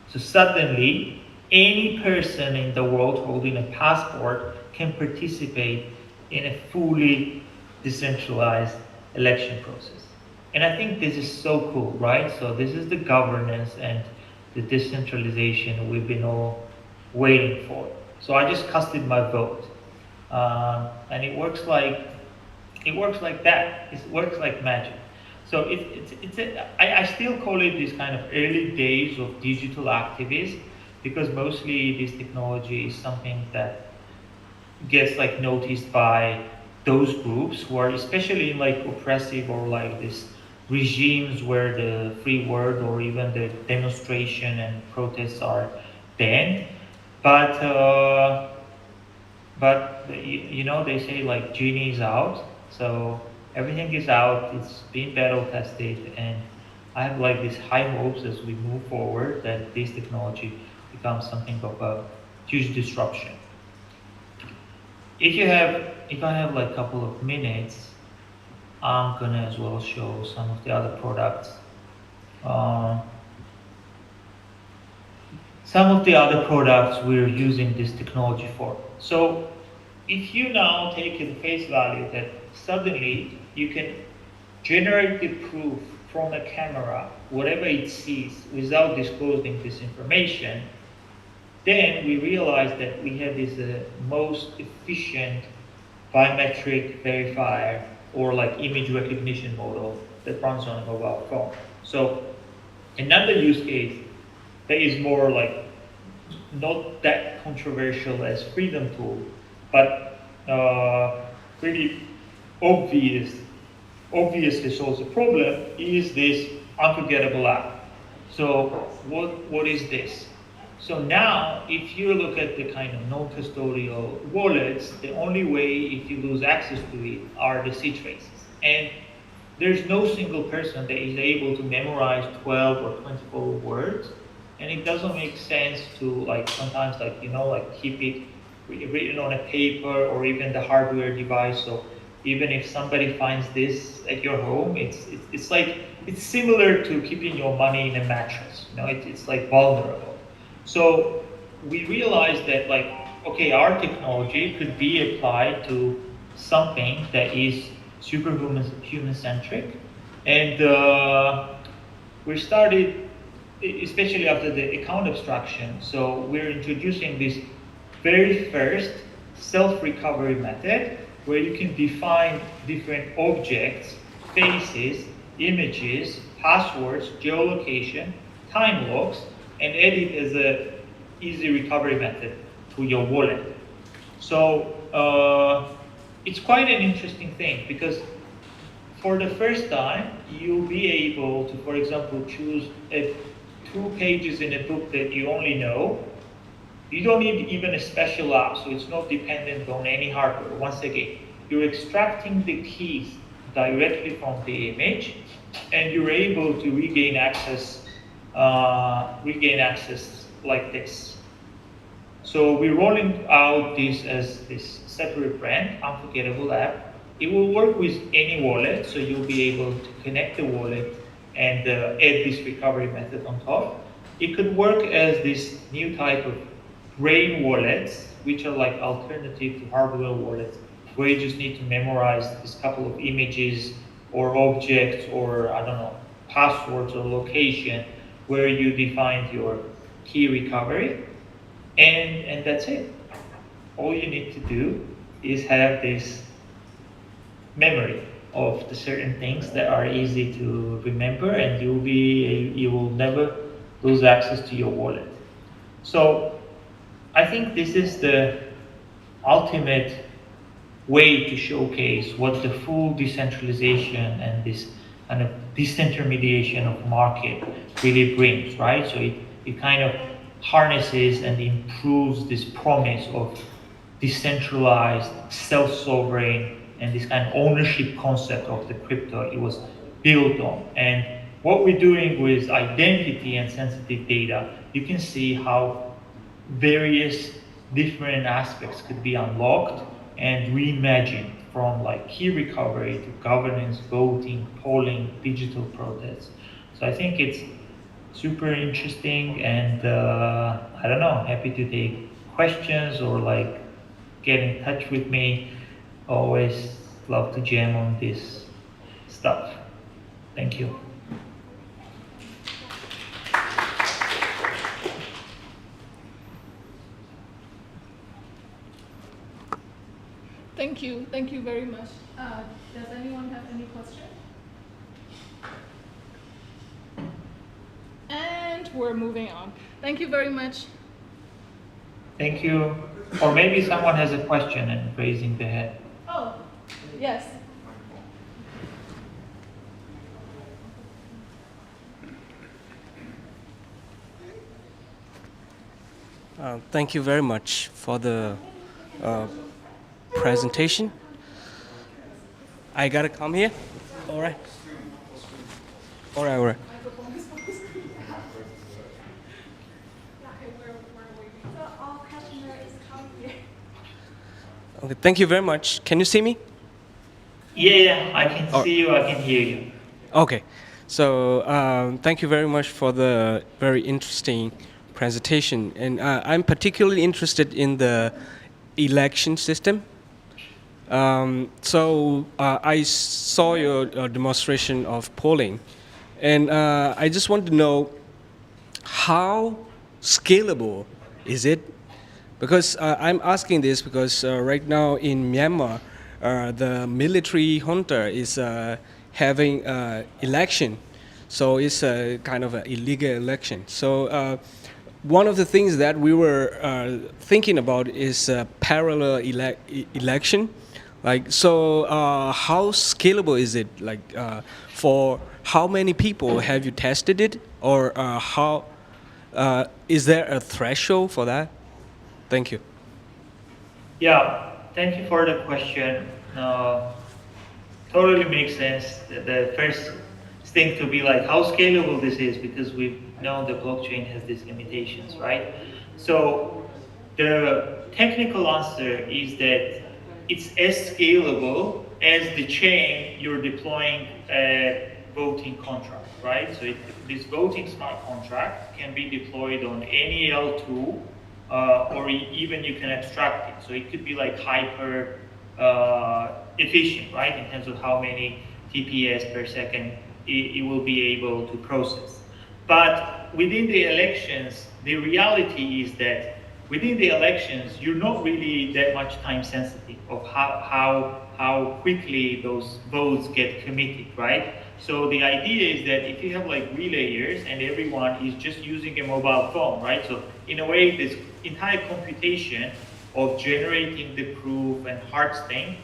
So suddenly, any person in the world holding a passport can participate in a fully decentralized election process. And I think this is so cool, right? So this is the governance and the decentralization we've been all waiting for. So I just casted my vote. And it works like that. It works like magic. So I still call it this kind of early days of digital activism, because mostly this technology is something that gets like noticed by those groups who are especially in like oppressive or like this regimes where the free word or even the demonstration and protests are banned. But you know, they say like genie is out, so everything is out, it's been battle tested, and I have like these high hopes as we move forward that this technology becomes something of a huge disruption. If I have like a couple of minutes, I'm gonna as well show some of the other products. Some of the other products we're using this technology for. So if you now take at face value that suddenly you can generate the proof from a camera, whatever it sees, without disclosing this information, then we realize that we have this most efficient biometric verifier or like image recognition model that runs on a mobile phone. So another use case that is more like not that controversial as freedom tool, but pretty obviously solves the problem is this unforgettable app. So what is this? So now, if you look at the kind of non-custodial wallets, the only way if you lose access to it are the seed traces. And there's no single person that is able to memorize 12 or 24 words. And it doesn't make sense to like sometimes like, like keep it written on a paper or even the hardware device. So even if somebody finds this at your home, it's similar to keeping your money in a mattress. It's like vulnerable. So we realized that like, okay, our technology could be applied to something that is super human-centric. And we started, especially after the account abstraction, so we're introducing this very first self-recovery method where you can define different objects, faces, images, passwords, geolocation, time logs, and add it as an easy recovery method to your wallet. So it's quite an interesting thing because for the first time, you'll be able to, for example, choose 2 pages in a book that you only know. You don't need even a special app, so it's not dependent on any hardware. Once again, you're extracting the keys directly from the image, and you're able to regain access like this. So we're rolling out this as this separate brand, Unforgettable app. It will work with any wallet, so you'll be able to connect the wallet and add this recovery method on top. It could work as this new type of brain wallets, which are like alternative to hardware wallets, where you just need to memorize this couple of images or objects or, I don't know, passwords or location, where you define your key recovery, and that's it. All you need to do is have this memory of the certain things that are easy to remember, and you will never lose access to your wallet. So I think this is the ultimate way to showcase what the full decentralization and this kind of disintermediation of market really brings, right? So it kind of harnesses and improves this promise of decentralized, self-sovereign, and this kind of ownership concept of the crypto it was built on. And what we're doing with identity and sensitive data, you can see how various different aspects could be unlocked and reimagined, from like key recovery to governance, voting, polling, digital protests. So I think it's super interesting, and I don't know, happy to take questions or like get in touch with me. Always love to jam on this stuff. Thank you. Thank you very much. Does anyone have any questions? And we're moving on. Thank you very much. Thank you. Or maybe someone has a question and raising the hand. Oh, yes. Thank you very much for the presentation. I gotta come here? All right. All right. Okay, thank you very much. Can you see me? Yeah, I can Oh. see you, I can hear you. Okay, so thank you very much for the very interesting presentation. And I'm particularly interested in the election system. I saw your demonstration of polling, and I just want to know how scalable is it? Because I'm asking this because right now in Myanmar, the military junta is having election, so it's a kind of an illegal election. So one of the things that we were thinking about is parallel election. Like, so how scalable is it? Like, for how many people have you tested it, or how is there a threshold for that? Thank you. Yeah, thank you for the question. Totally makes sense. The first thing to be like how scalable this is, because we know the blockchain has these limitations, right? So the technical answer is that it's as scalable as the chain you're deploying a voting contract, right? So this voting smart contract can be deployed on any L2, or even you can abstract it. So it could be like hyper efficient, right? In terms of how many TPS per second it will be able to process. But within the elections, the reality is that within the elections, you're not really that much time sensitive of how quickly those votes get committed, right? So the idea is that if you have like relayers and everyone is just using a mobile phone, right? So in a way, this entire computation of generating the proof and hard thing,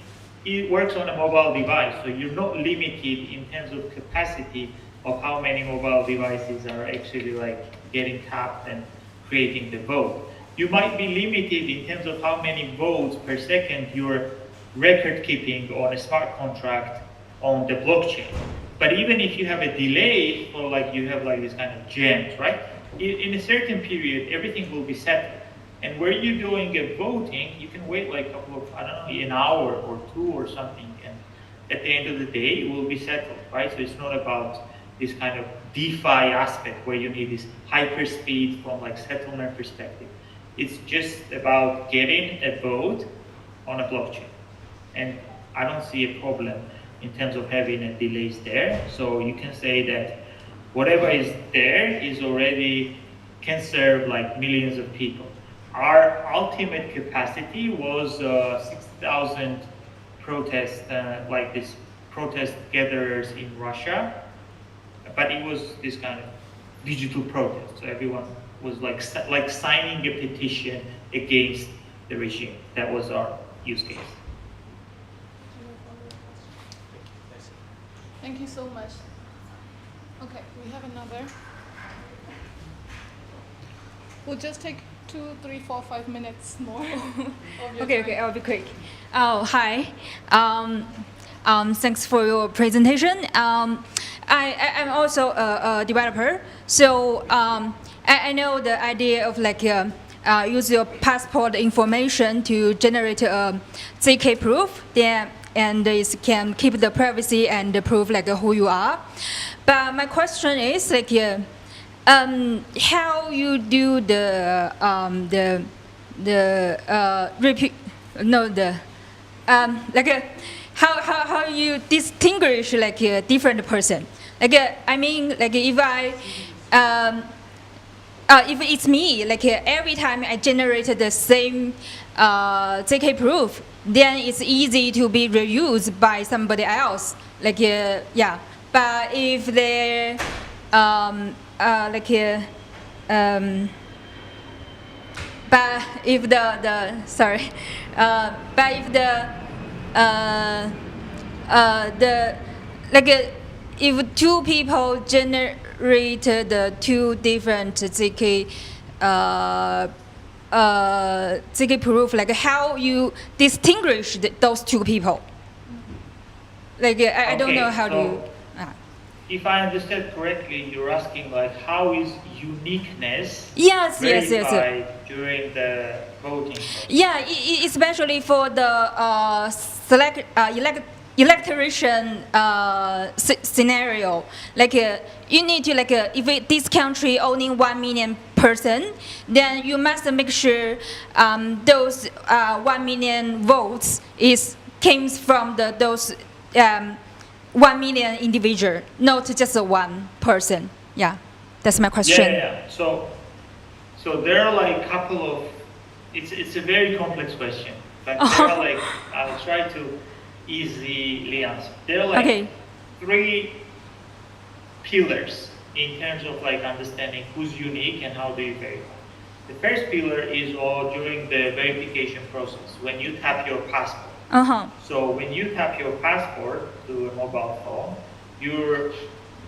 it works on a mobile device. So you're not limited in terms of capacity of how many mobile devices are actually like getting tapped and creating the vote. You might be limited in terms of how many votes per second you're record keeping on a smart contract on the blockchain. But even if you have a delay, or like you have like this kind of gems, right? In a certain period, everything will be settled. And where you're doing a voting, you can wait like a couple of, I don't know, an hour or two or something. And at the end of the day, it will be settled, right? So it's not about this kind of DeFi aspect where you need this hyper speed from like settlement perspective. It's just about getting a vote on a blockchain. And I don't see a problem in terms of having a delays there. So you can say that whatever is there is already can serve like millions of people. Our ultimate capacity was 6,000 protest, like this protest gatherers in Russia, but it was this kind of digital protest. So everyone was like signing a petition against the regime. That was our use case. Thank you so much. Okay, we have another. We'll just take 2, 3, 4, 5 minutes more. Okay, I'll be quick. Oh, hi. Thanks for your presentation. I'm also a developer, so I know the idea of like use your passport information to generate a ZK proof. And it can keep the privacy and prove like who you are. But my question is like, how you do how you distinguish like a different person? Like I mean, like if it's me, like every time I generate the same ZK proof, then it's easy to be reused by somebody else. Like yeah, but if they're but if if two people generate the two different ZK ZK proof, like how you distinguish, those two people? Like I don't know how to. if I understand correctly, you're asking like how is uniqueness Yes, verified during the voting process? Yeah, especially for the electoration scenario. Like you need to if this country owning 1 million person, then you must make sure those 1 million votes came from those 1 million individual, not just one person. Yeah, that's my question. Yeah. So there are like a couple of, it's a very complex question, but there are like, I'll try to easily answer. There are like 3 pillars in terms of like understanding who's unique and how do you verify. The first pillar is all during the verification process, when you tap your passport. So when you tap your passport to a mobile phone,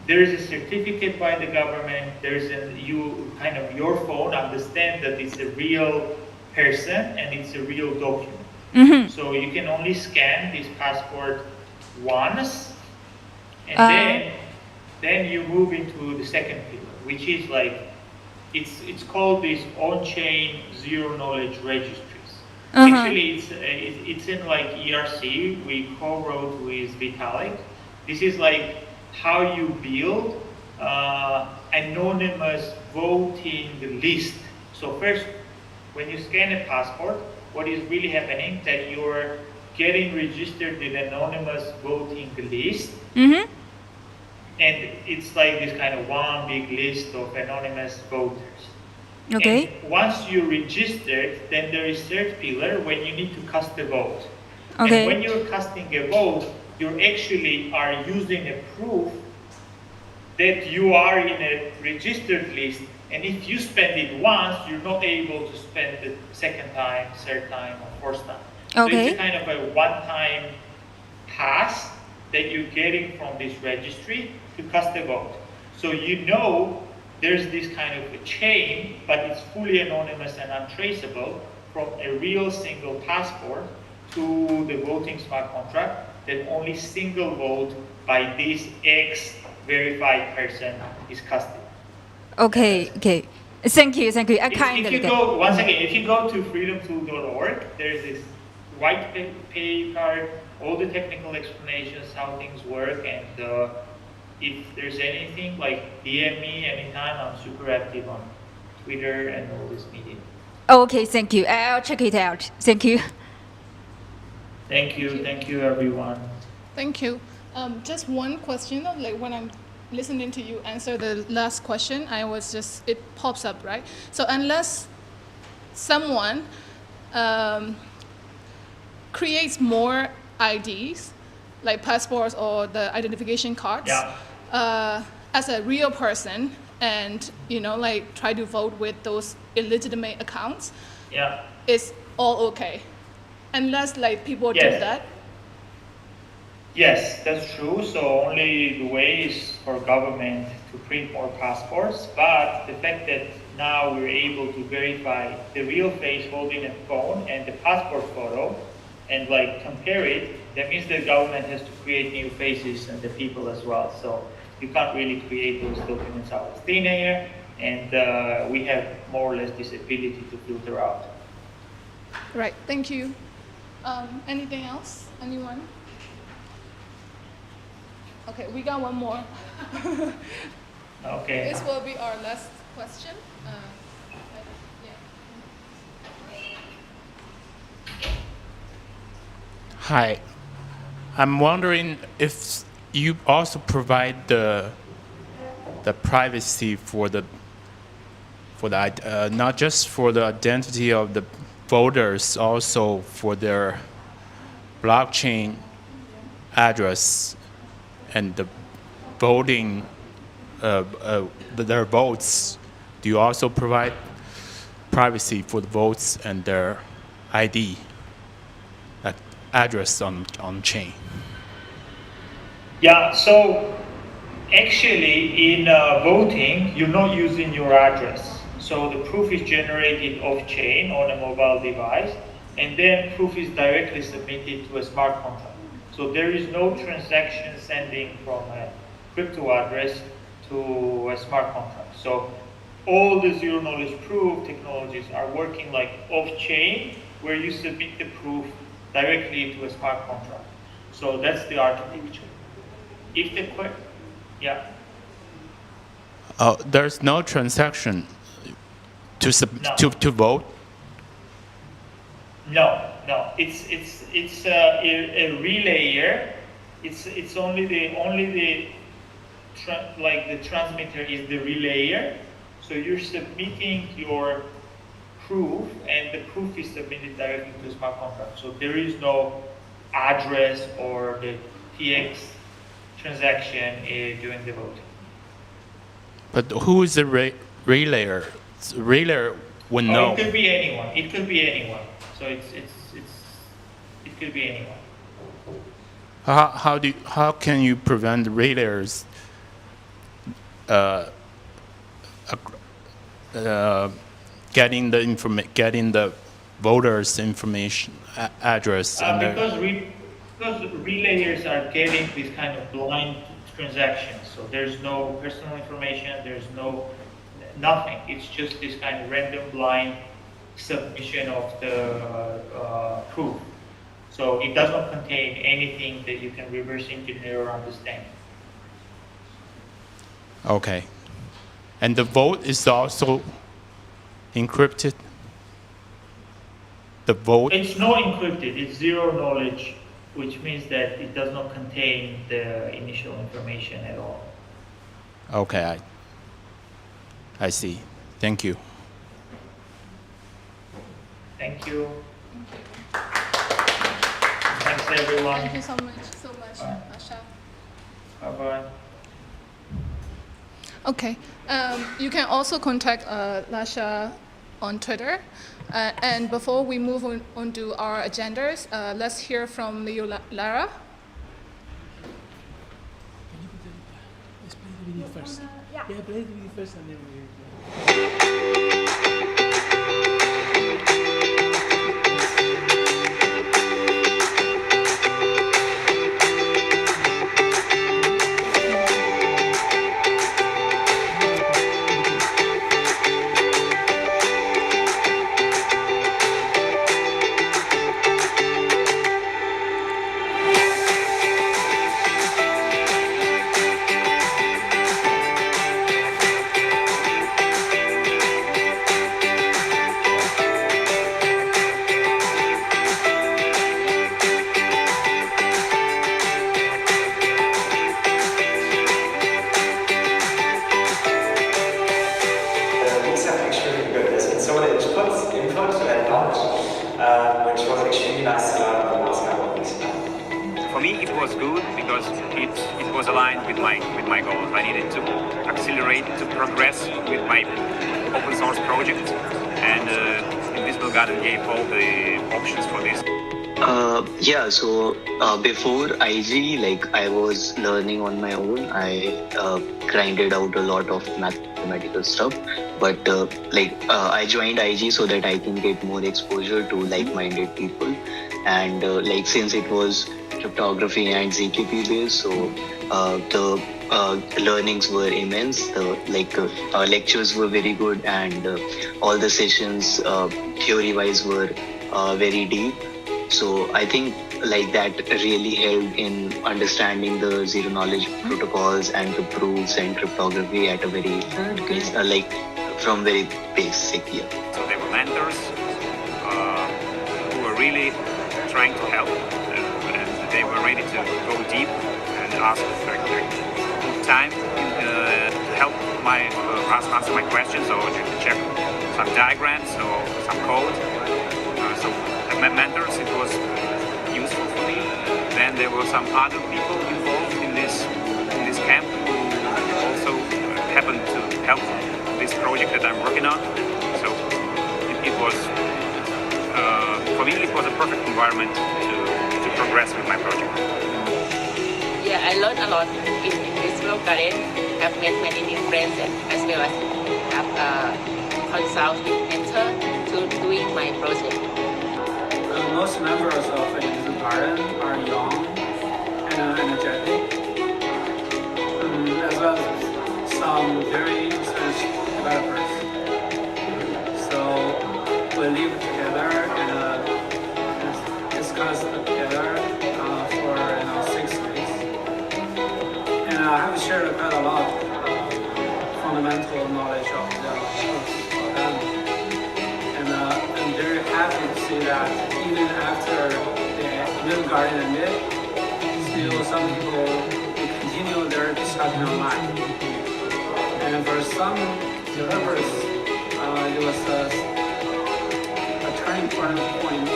there is a certificate by the government. Your phone understand that it's a real person and it's a real document. So you can only scan this passport once, and then you move into the second pillar, which is like it's called this on-chain zero knowledge registries. Actually, it's in like ERC. We co-wrote with Vitalik. This is like how you build anonymous voting list. So first, when you scan a passport, what is really happening that you're getting registered in anonymous voting list. And it's like this kind of one big list of anonymous voters. And once you're registered, then there is third pillar when you need to cast a vote. And when you're casting a vote, you actually are using a proof that you are in a registered list. And if you spend it once, you're not able to spend it second time, third time, or fourth time. So it's a kind of a one-time pass that you're getting from this registry to cast a vote. So you know there's this kind of a chain, but it's fully anonymous and untraceable from a real single passport to the voting smart contract that only single vote by this X verified person is casted. Okay. Thank you. I kind of get it. Once again, if you go to freedomtool.org, there's this white paper, all the technical explanations, how things work, and if there's anything, like DM me anytime. I'm super active on Twitter and all this media. Okay, thank you. I'll check it out. Thank you. Thank you everyone. Thank you. Just one question, like when I'm listening to you answer the last question, it pops up, right? So unless someone creates more IDs, like passports or the identification cards, as a real person, and like try to vote with those illegitimate accounts, it's all okay, unless like people do that. Yes, that's true. So only the way is for government to print more passports, but the fact that now we're able to verify the real face holding a phone and the passport photo and like compare it, that means the government has to create new faces and the people as well. So you can't really create those documents out of thin air, and we have more or less this ability to filter out. Right, thank you. Anything else? Anyone? Okay, we got one more. Okay. This will be our last question. Hi, I'm wondering if you also provide the privacy for the not just for the identity of the voters, also for their blockchain address and the voting their votes. Do you also provide privacy for the votes and their ID address on chain? Yeah, so actually in voting, you're not using your address. So the proof is generated off chain on a mobile device, and then proof is directly submitted to a smart contract. So there is no transaction sending from a crypto address to a smart contract. So all the zero knowledge proof technologies are working like off-chain, where you submit the proof directly to a smart contract. So that's the architecture. If the yeah. There's no transaction to vote. No. It's a relayer. It's only the transmitter is the relayer. So you're submitting your proof, and the proof is submitted directly to the smart contract. So there is no address or the TX transaction during the voting. But who is the relayer? Relayer would know. It could be anyone. It could be anyone. So it could be anyone. How can you prevent relayers getting the voters' information address? Because relayers are getting this kind of blind transactions. So there's no personal information. There's nothing. It's just this kind of random blind submission of the proof. So it does not contain anything that you can reverse engineer or understand. Okay. And the vote is also encrypted? The vote? It's not encrypted. It's zero knowledge, which means that it does not contain the initial information at all. Okay, I see. Thank you. Thank you. Thanks, everyone. Thank you so much, Asha. Bye-bye. Okay. You can also contact Lasha on Twitter. And before we move on to our agendas, let's hear from you, Lara. Let's play the video first. Yeah, play the video first and then we. For me, it was good because it was aligned with my goals. I needed to accelerate, to progress with my open source project, and Invisible Garden gave all the options for this. So before IG, I was learning on my own. I grinded out a lot of mathematical stuff, but I joined IG so that I can get more exposure to like-minded people, and since it was cryptography and ZKP based, so the learnings were immense. The lectures were very good, and all the sessions theory-wise were very deep. So I think that really helped in understanding the zero knowledge protocols and the proofs and cryptography at a very from very basic. Yeah. So they were mentors who were really trying to help, and they were ready to go deep and ask time to help answer my questions, or to check some diagrams or some code. So mentors, it was useful for me. Then there were some other people involved in this camp who also happened to help this project that I'm working on. So it was for me it was a perfect environment to progress with my project. Yeah, I learned a lot in this world garden. I've met many new friends, and as well as have consulted mentor to doing my project. Most members of Invisible Garden are young and energetic. as well as some very experienced developers. So we live together and discuss together for 6 weeks. And I have shared quite a lot of fundamental knowledge of the course for them. And I'm very happy to see that even after the Little Garden ended, still some people continue their discussion online. And for some developers, it was a turning point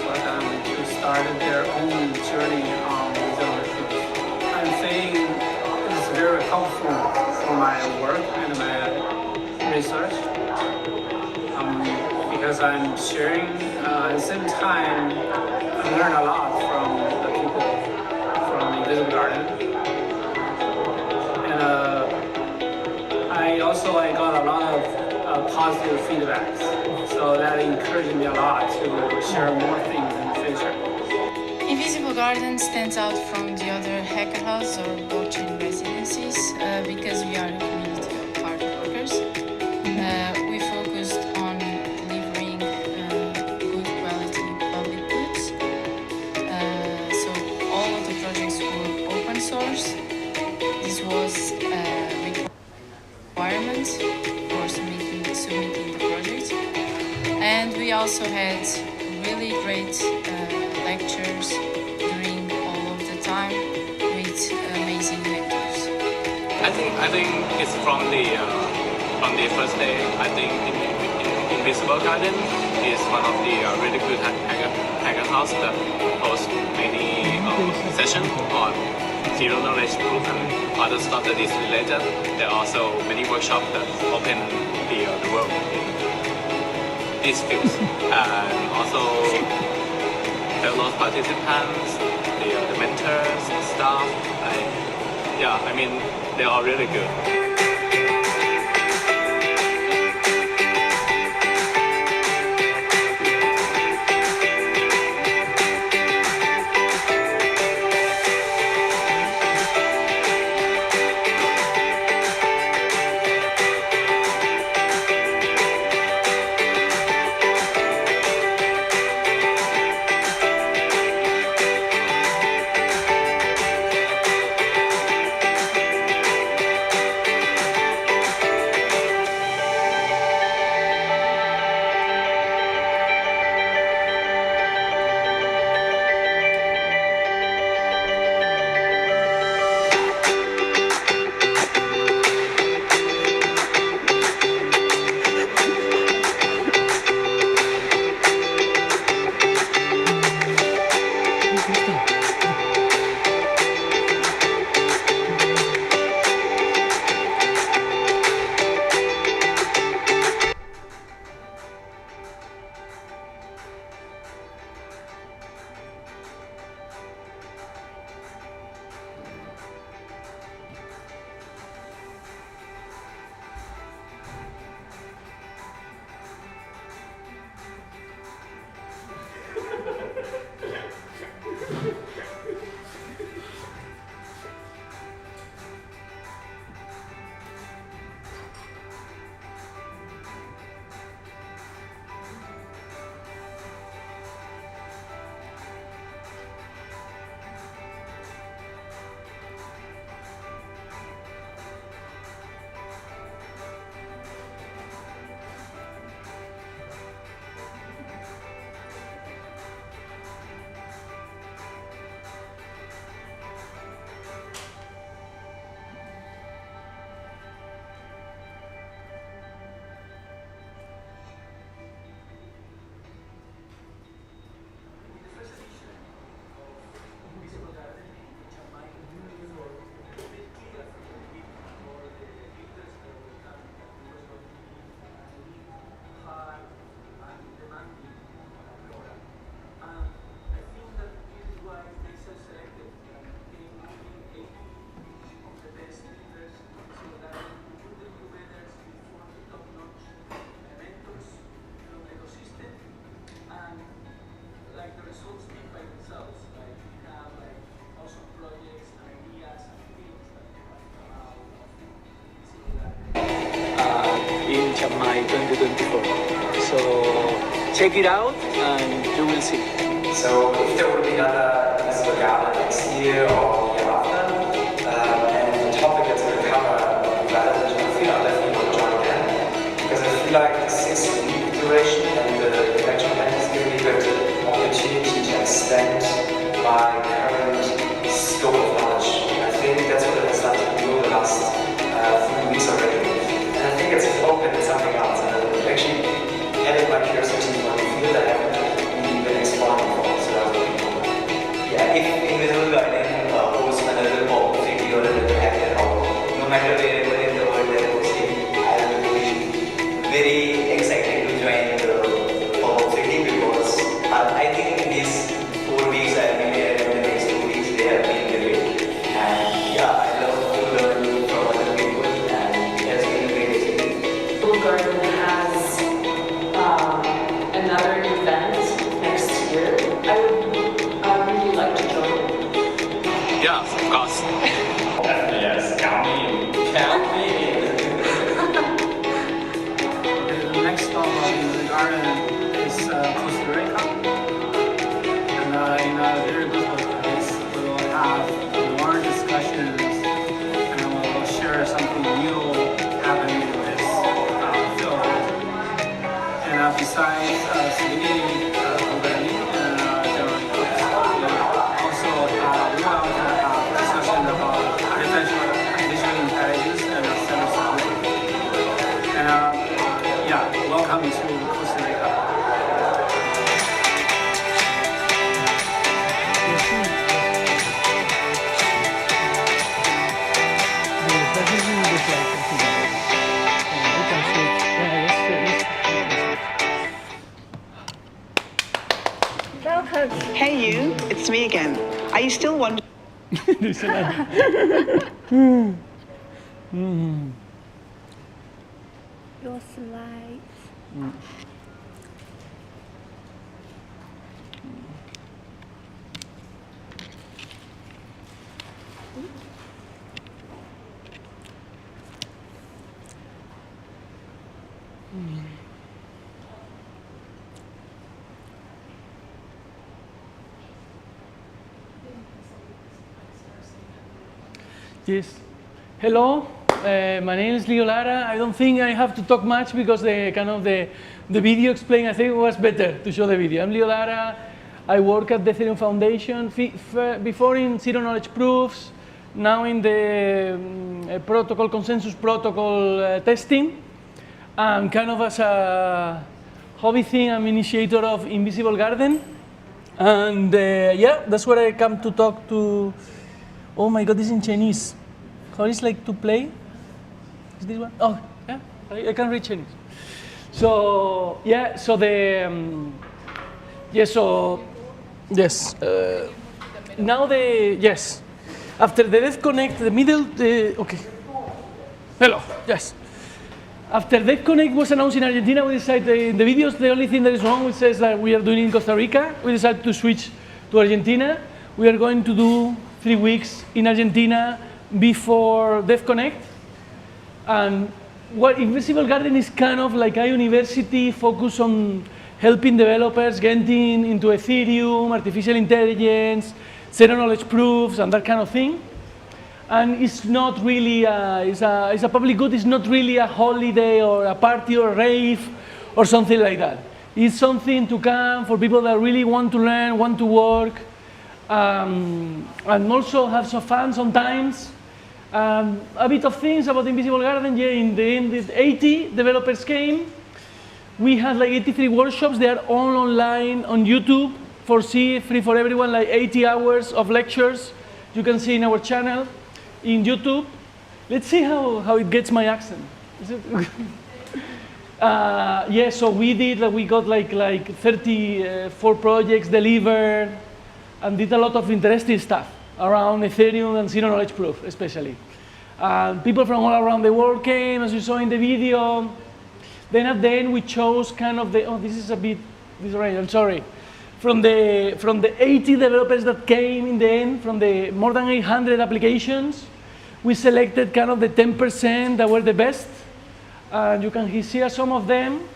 for them to start their own journey on resilience. I'm saying it's very helpful for my work and my research because I'm sharing. At the same time, I learn a lot from the people from Invisible Garden. And I got a lot of positive feedbacks, so that encouraged me a lot to share more things in the future. Invisible Garden stands out from the other hacker house or blockchain residencies because we are a community of hard workers. We focused on delivering good quality public goods. So all of the projects were open source. This was a requirement for submitting the project. And we also had really great lectures during all of the time with amazing mentors. I think it's from the first day. I think Invisible Garden is one of the really good hacker house that hosts many sessions on zero knowledge proof and other stuff that is related. There are also many workshops that open the world in these fields, and also fellow participants, the mentors and staff. I mean, they are really good. Chiang Mai 2024. So check it out and you will see. So if there will be another Invisible Garden next year or the year after, and the topic that's going to cover relevant, I feel I definitely want to join again, because I feel like the 6-week duration and the lecture plan is giving me a good opportunity to extend my current scope of knowledge. I think that's what it has done to me over the last 3 weeks already. And I think it's opened something else, and actually added my curiosity for the field that I haven't really been exploring before. So yeah, if Invisible Garden was another pop city or another hacker hub, no matter wherever in the world they're hosting, I will be very excited to join the pop city, because I think in these 4 weeks I've been here, in the next 2 weeks they have been great. And yeah, I love to learn from other people, and it has been a great experience. Invisible Garden has another event next year. I would really like to join. Yeah, of course. Yes, count me in. Count me in. The next stop in the garden is Costa Rica. And in a very beautiful place, we will have more discussions and we will share something new happening in this field. And besides Sydney, Berlin, and Germany, we also we will have discussion about artificial intelligence and cybersecurity. And yeah, welcome to Costa Rica. Welcome. Hey you, it's me again. Are you still wondering? Your slides. Yes. Hello. My name is Leo Lara. I don't think I have to talk much because the video explained. I think it was better to show the video. I'm Leo Lara. I work at the Ethereum Foundation. Before in Zero Knowledge Proofs. Now in the protocol consensus protocol testing. And kind of as a hobby thing, I'm initiator of Invisible Garden. And yeah, that's where I come to talk to. Oh my God, this is in Chinese. How is like to play? Is this one? Oh, yeah, I can read Chinese. So yeah, so the yes. Now yes. After the DevConnect, the middle. Okay. Hello. Yes. After DevConnect was announced in Argentina, we decided in the videos the only thing that is wrong, which says that we are doing in Costa Rica. We decided to switch to Argentina. We are going to do 3 weeks in Argentina before DevConnect. And what Invisible Garden is kind of like a university focused on helping developers getting into Ethereum, artificial intelligence, zero knowledge proofs, and that kind of thing. And it's not really, it's a public good, it's not really a holiday or a party or a rave or something like that. It's something to come for people that really want to learn, want to work, and also have some fun sometimes. A bit of things about Invisible Garden. Yeah, in the end, 80 developers came. We had like 83 workshops. They are all online on YouTube for free for everyone, like 80 hours of lectures. You can see in our channel in YouTube. Let's see how it gets my accent. Is it? Yeah, so we did, we got like 34 projects delivered and did a lot of interesting stuff around Ethereum and zero knowledge proof, especially. People from all around the world came, as you saw in the video. Then at the end, we chose kind of the, oh, this is a bit disarranged, I'm sorry. From the 80 developers that came in the end, from the more than 800 applications, we selected kind of the 10% that were the best. You can see some of them.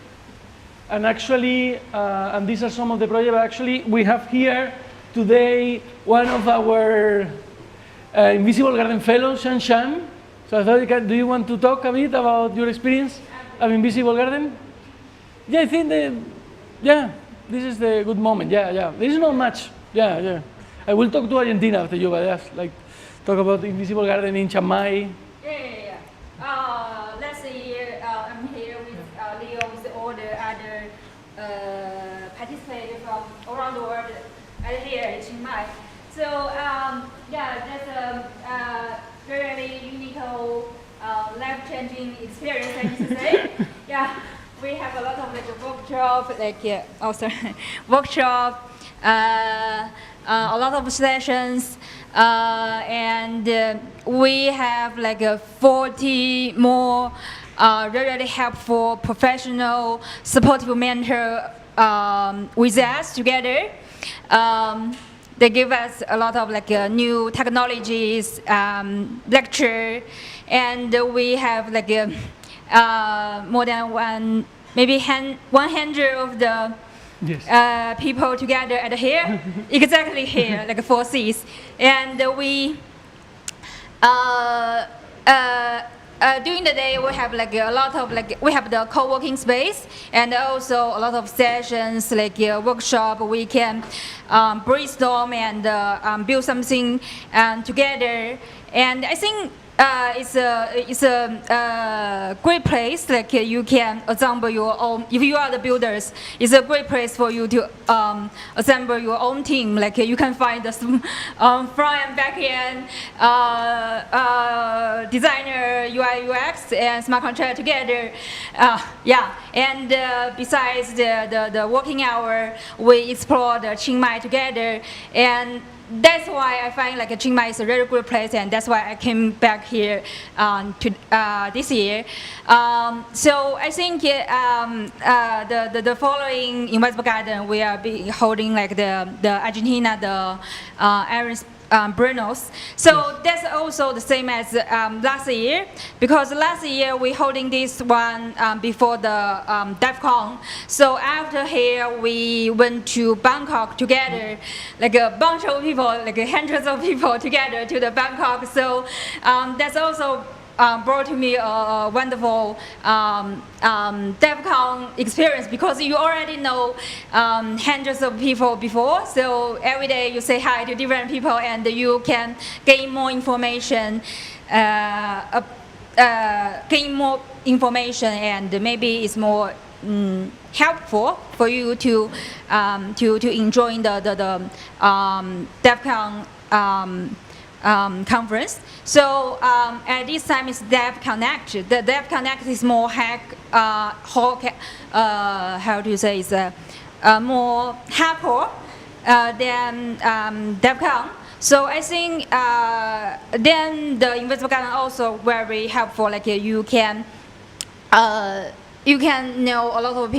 And actually, and these are some of the projects. Actually, we have here today one of our Invisible Garden fellows, Shan. So I thought, do you want to talk a bit about your experience of Invisible Garden? Yeah, I think this is the good moment. Yeah. There is not much. Yeah. I will talk to Argentina after you, but just like talk about Invisible Garden in Chiang Mai. Yeah. Last year, I'm here with Leo, with all the other participants from around the world here in Chiang Mai. So that's a very unique, life-changing experience, I need to say. We have a lot of workshop, a lot of sessions, and we have like 40 more really helpful, professional, supportive mentor with us together. They give us a lot of like new technologies, lecture, and we have like more than maybe 100 of the people together at here, exactly here, like 4 Cs, and we during the day we have like a lot of we have the co-working space and also a lot of sessions like workshop. We can brainstorm and build something together, and I think it's a great place. Like you can assemble your own. If you are the builders, it's a great place for you to assemble your own team. Like you can find the front and back end designer, UI UX, and smart contract together. And besides the working hour, we explore the Chiang Mai together, and that's why I find like Chiang Mai is a very good place, and that's why I came back here to this year. So I think the following Invisible Garden, we are holding like the Argentina, the Aries Brunos. So that's also the same as last year, because last year we holding this one before the DevCon. So after here we went to Bangkok together, like a bunch of people, like hundreds of people together to the Bangkok. So that's also brought to me a wonderful DevCon experience, because you already know hundreds of people before, so every day you say hi to different people and you can gain more information, and maybe it's more helpful for you to enjoy the DevCon conference. So at this time it's Dev Connect. The Dev Connect is more how do you say, it's more hardcore than DevCon. So I think then the Invisible Garden also very helpful. Like you can know a lot of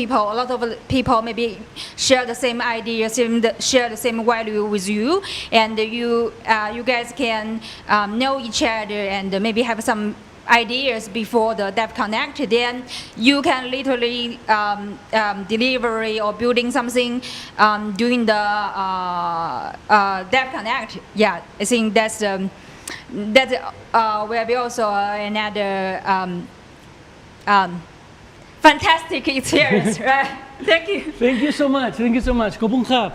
people maybe share the same ideas, share the same value with you, and you guys can know each other and maybe have some ideas before the Dev Connect. Then you can literally delivery or building something during the Dev Connect. Yeah, I think that will be also another fantastic experience, right? Thank you. Thank you so much. Thank you so much. Kopung Hub.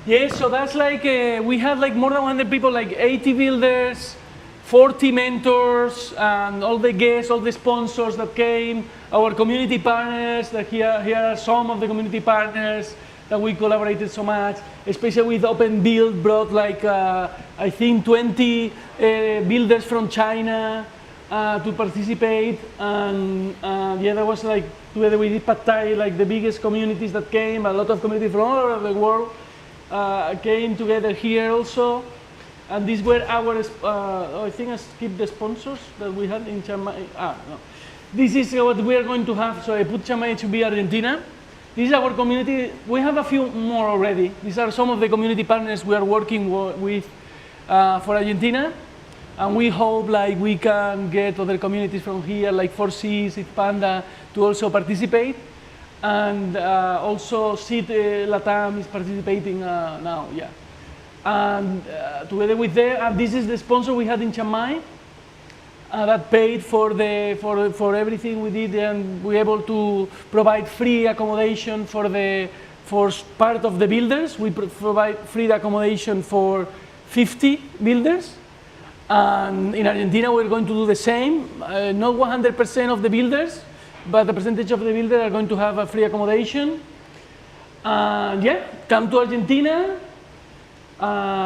Yes, so that's like we have like more than 100 people, like 80 builders, 40 mentors, and all the guests, all the sponsors that came, our community partners. That here are some of the community partners that we collaborated so much, especially with Open Build, brought like I think 20 builders from China to participate, and that was like together we did Pad Thai, like the biggest communities that came. A lot of communities from all over the world came together here also, and these were our I think I skipped the sponsors that we had in Chiang Mai. No. This is what we are going to have. So I put Chiang Mai to be Argentina. This is our community. We have a few more already. These are some of the community partners we are working with for Argentina. And we hope like we can get other communities from here, like 4Cs, Panda, to also participate. And also SIT Latam is participating now, yeah. And together with them, this is the sponsor we had in Chiang Mai that paid for everything we did, and we were able to provide free accommodation for part of the builders. We provide free accommodation for 50 builders. And in Argentina, we're going to do the same. Not 100% of the builders, but a percentage of the builders are going to have a free accommodation. And yeah, come to Argentina,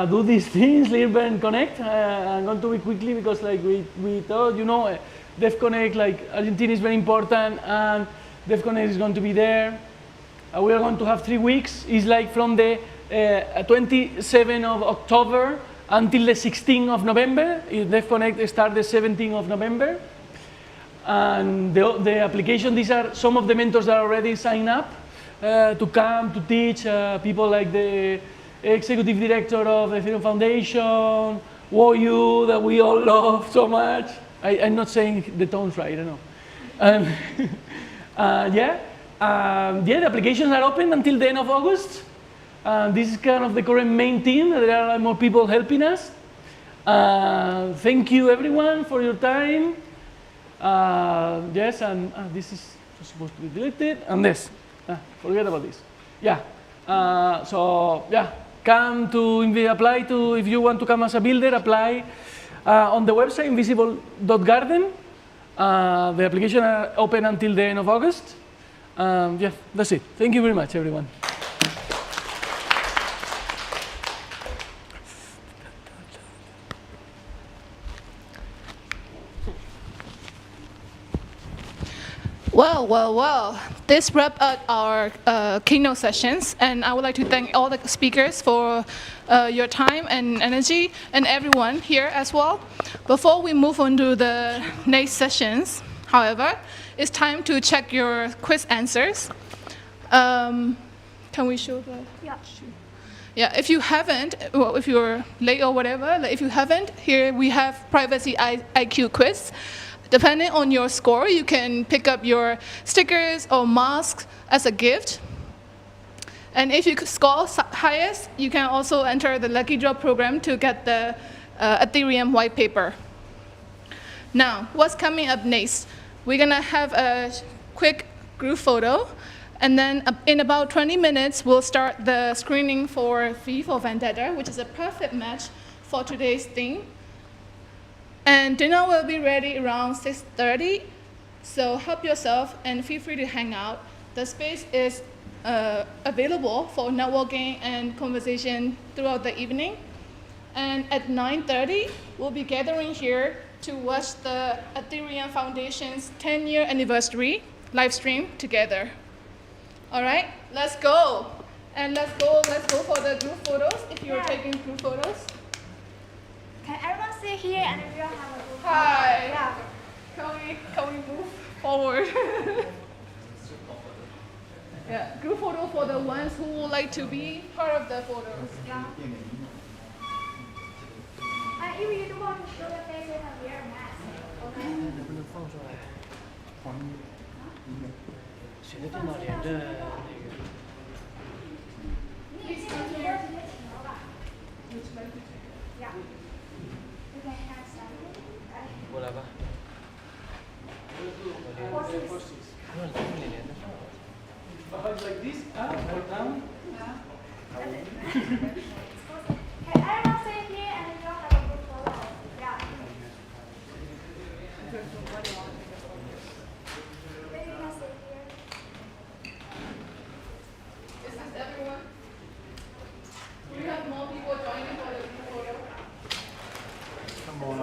do these things, live and connect. I'm going to be quickly because like we thought, you know, DEF Connect, like Argentina is very important, and DEF Connect is going to be there. We are going to have 3 weeks. It's like from the 27th of October until the 16th of November. DEF Connect starts the 17th of November. And the application, these are some of the mentors that are already signed up to come to teach, people like the executive director of the Ethereum Foundation, Woyu, that we all love so much. I'm not saying the tones right, I don't know. The applications are open until the end of August. This is kind of the current main team. There are more people helping us. Thank you everyone for your time. Yes, and this is supposed to be deleted. And this, forget about this. Yeah. So yeah, come to apply to, if you want to come as a builder, apply on the website invisible.garden. The application are open until the end of August. Yeah, that's it. Thank you very much, everyone. Well, this wraps up our keynote sessions, and I would like to thank all the speakers for your time and energy, and everyone here as well. Before we move on to the next sessions, however, it's time to check your quiz answers. Can we show the? Yeah. Yeah, if you haven't, well, if you're late or whatever, like if you haven't, here we have privacy IQ quiz. Depending on your score, you can pick up your stickers or masks as a gift. And if you score highest, you can also enter the Lucky Draw program to get the Ethereum white paper. Now, what's coming up next? We're gonna have a quick group photo, and then in about 20 minutes, we'll start the screening for V for Vendetta, which is a perfect match for today's theme. And dinner will be ready around 6:30, so help yourself and feel free to hang out. The space is available for networking and conversation throughout the evening. And at 9:30, we'll be gathering here to watch the Ethereum Foundation's 10-year anniversary live stream together. All right, let's go. And let's go for the group photos if you're taking group photos. Can everyone sit here and we all have a group? Hi. Yeah. Can we move forward? Yeah, group photo for the ones who would like to be part of the photos. Yeah. If you don't want to show your face, you can wear a mask. Okay. 能不能放出来？黄谁的电脑连着那个？ 过来吧。Like this, up or down? Can everyone sit here and we all have a group photo? Yeah. Maybe you can sit here. Is this everyone? We have more people joining for the group photo. Come on.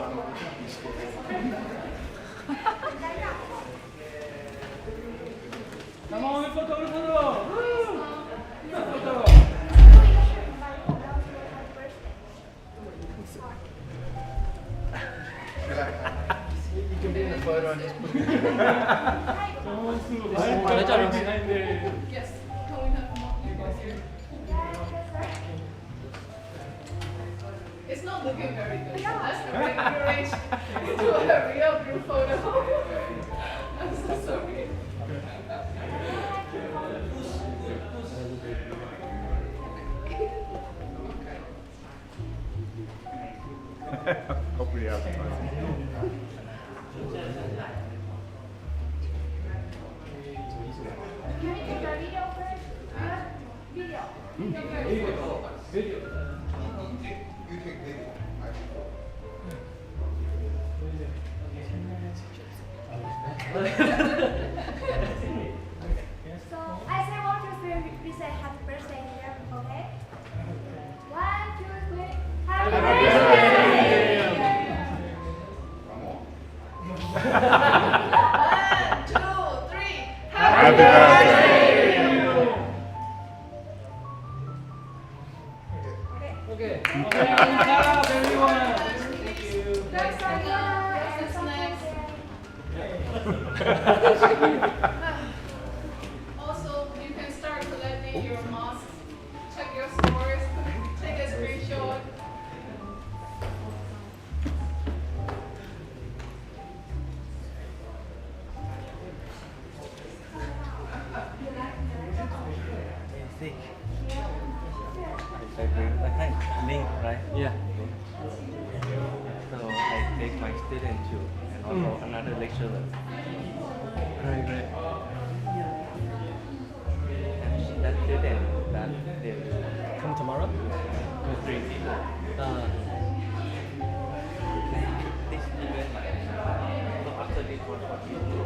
Come on, photo. Woo! Photo. You can be in the photo and just put it Yes. Can we have more people here? It's not looking very good. So let's rearrange into a real group photo. I'm so sorry. Hopefully you have time. Can we take a video first? Video. Video. You take video. So I say 1, 2, 3, we say happy birthday here, okay? 1, 2, 3, happy birthday! 1, 2, 3, Happy birthday! Okay. Good job, everyone. Thank you. Next time, Also, you can start collecting your masks, check your scores, take a screenshot. I bring link, right? Yeah. So I take my student too, and also another lecturer. Great. And that student that they will Come tomorrow? go 3 people. This event, so after this one, what we do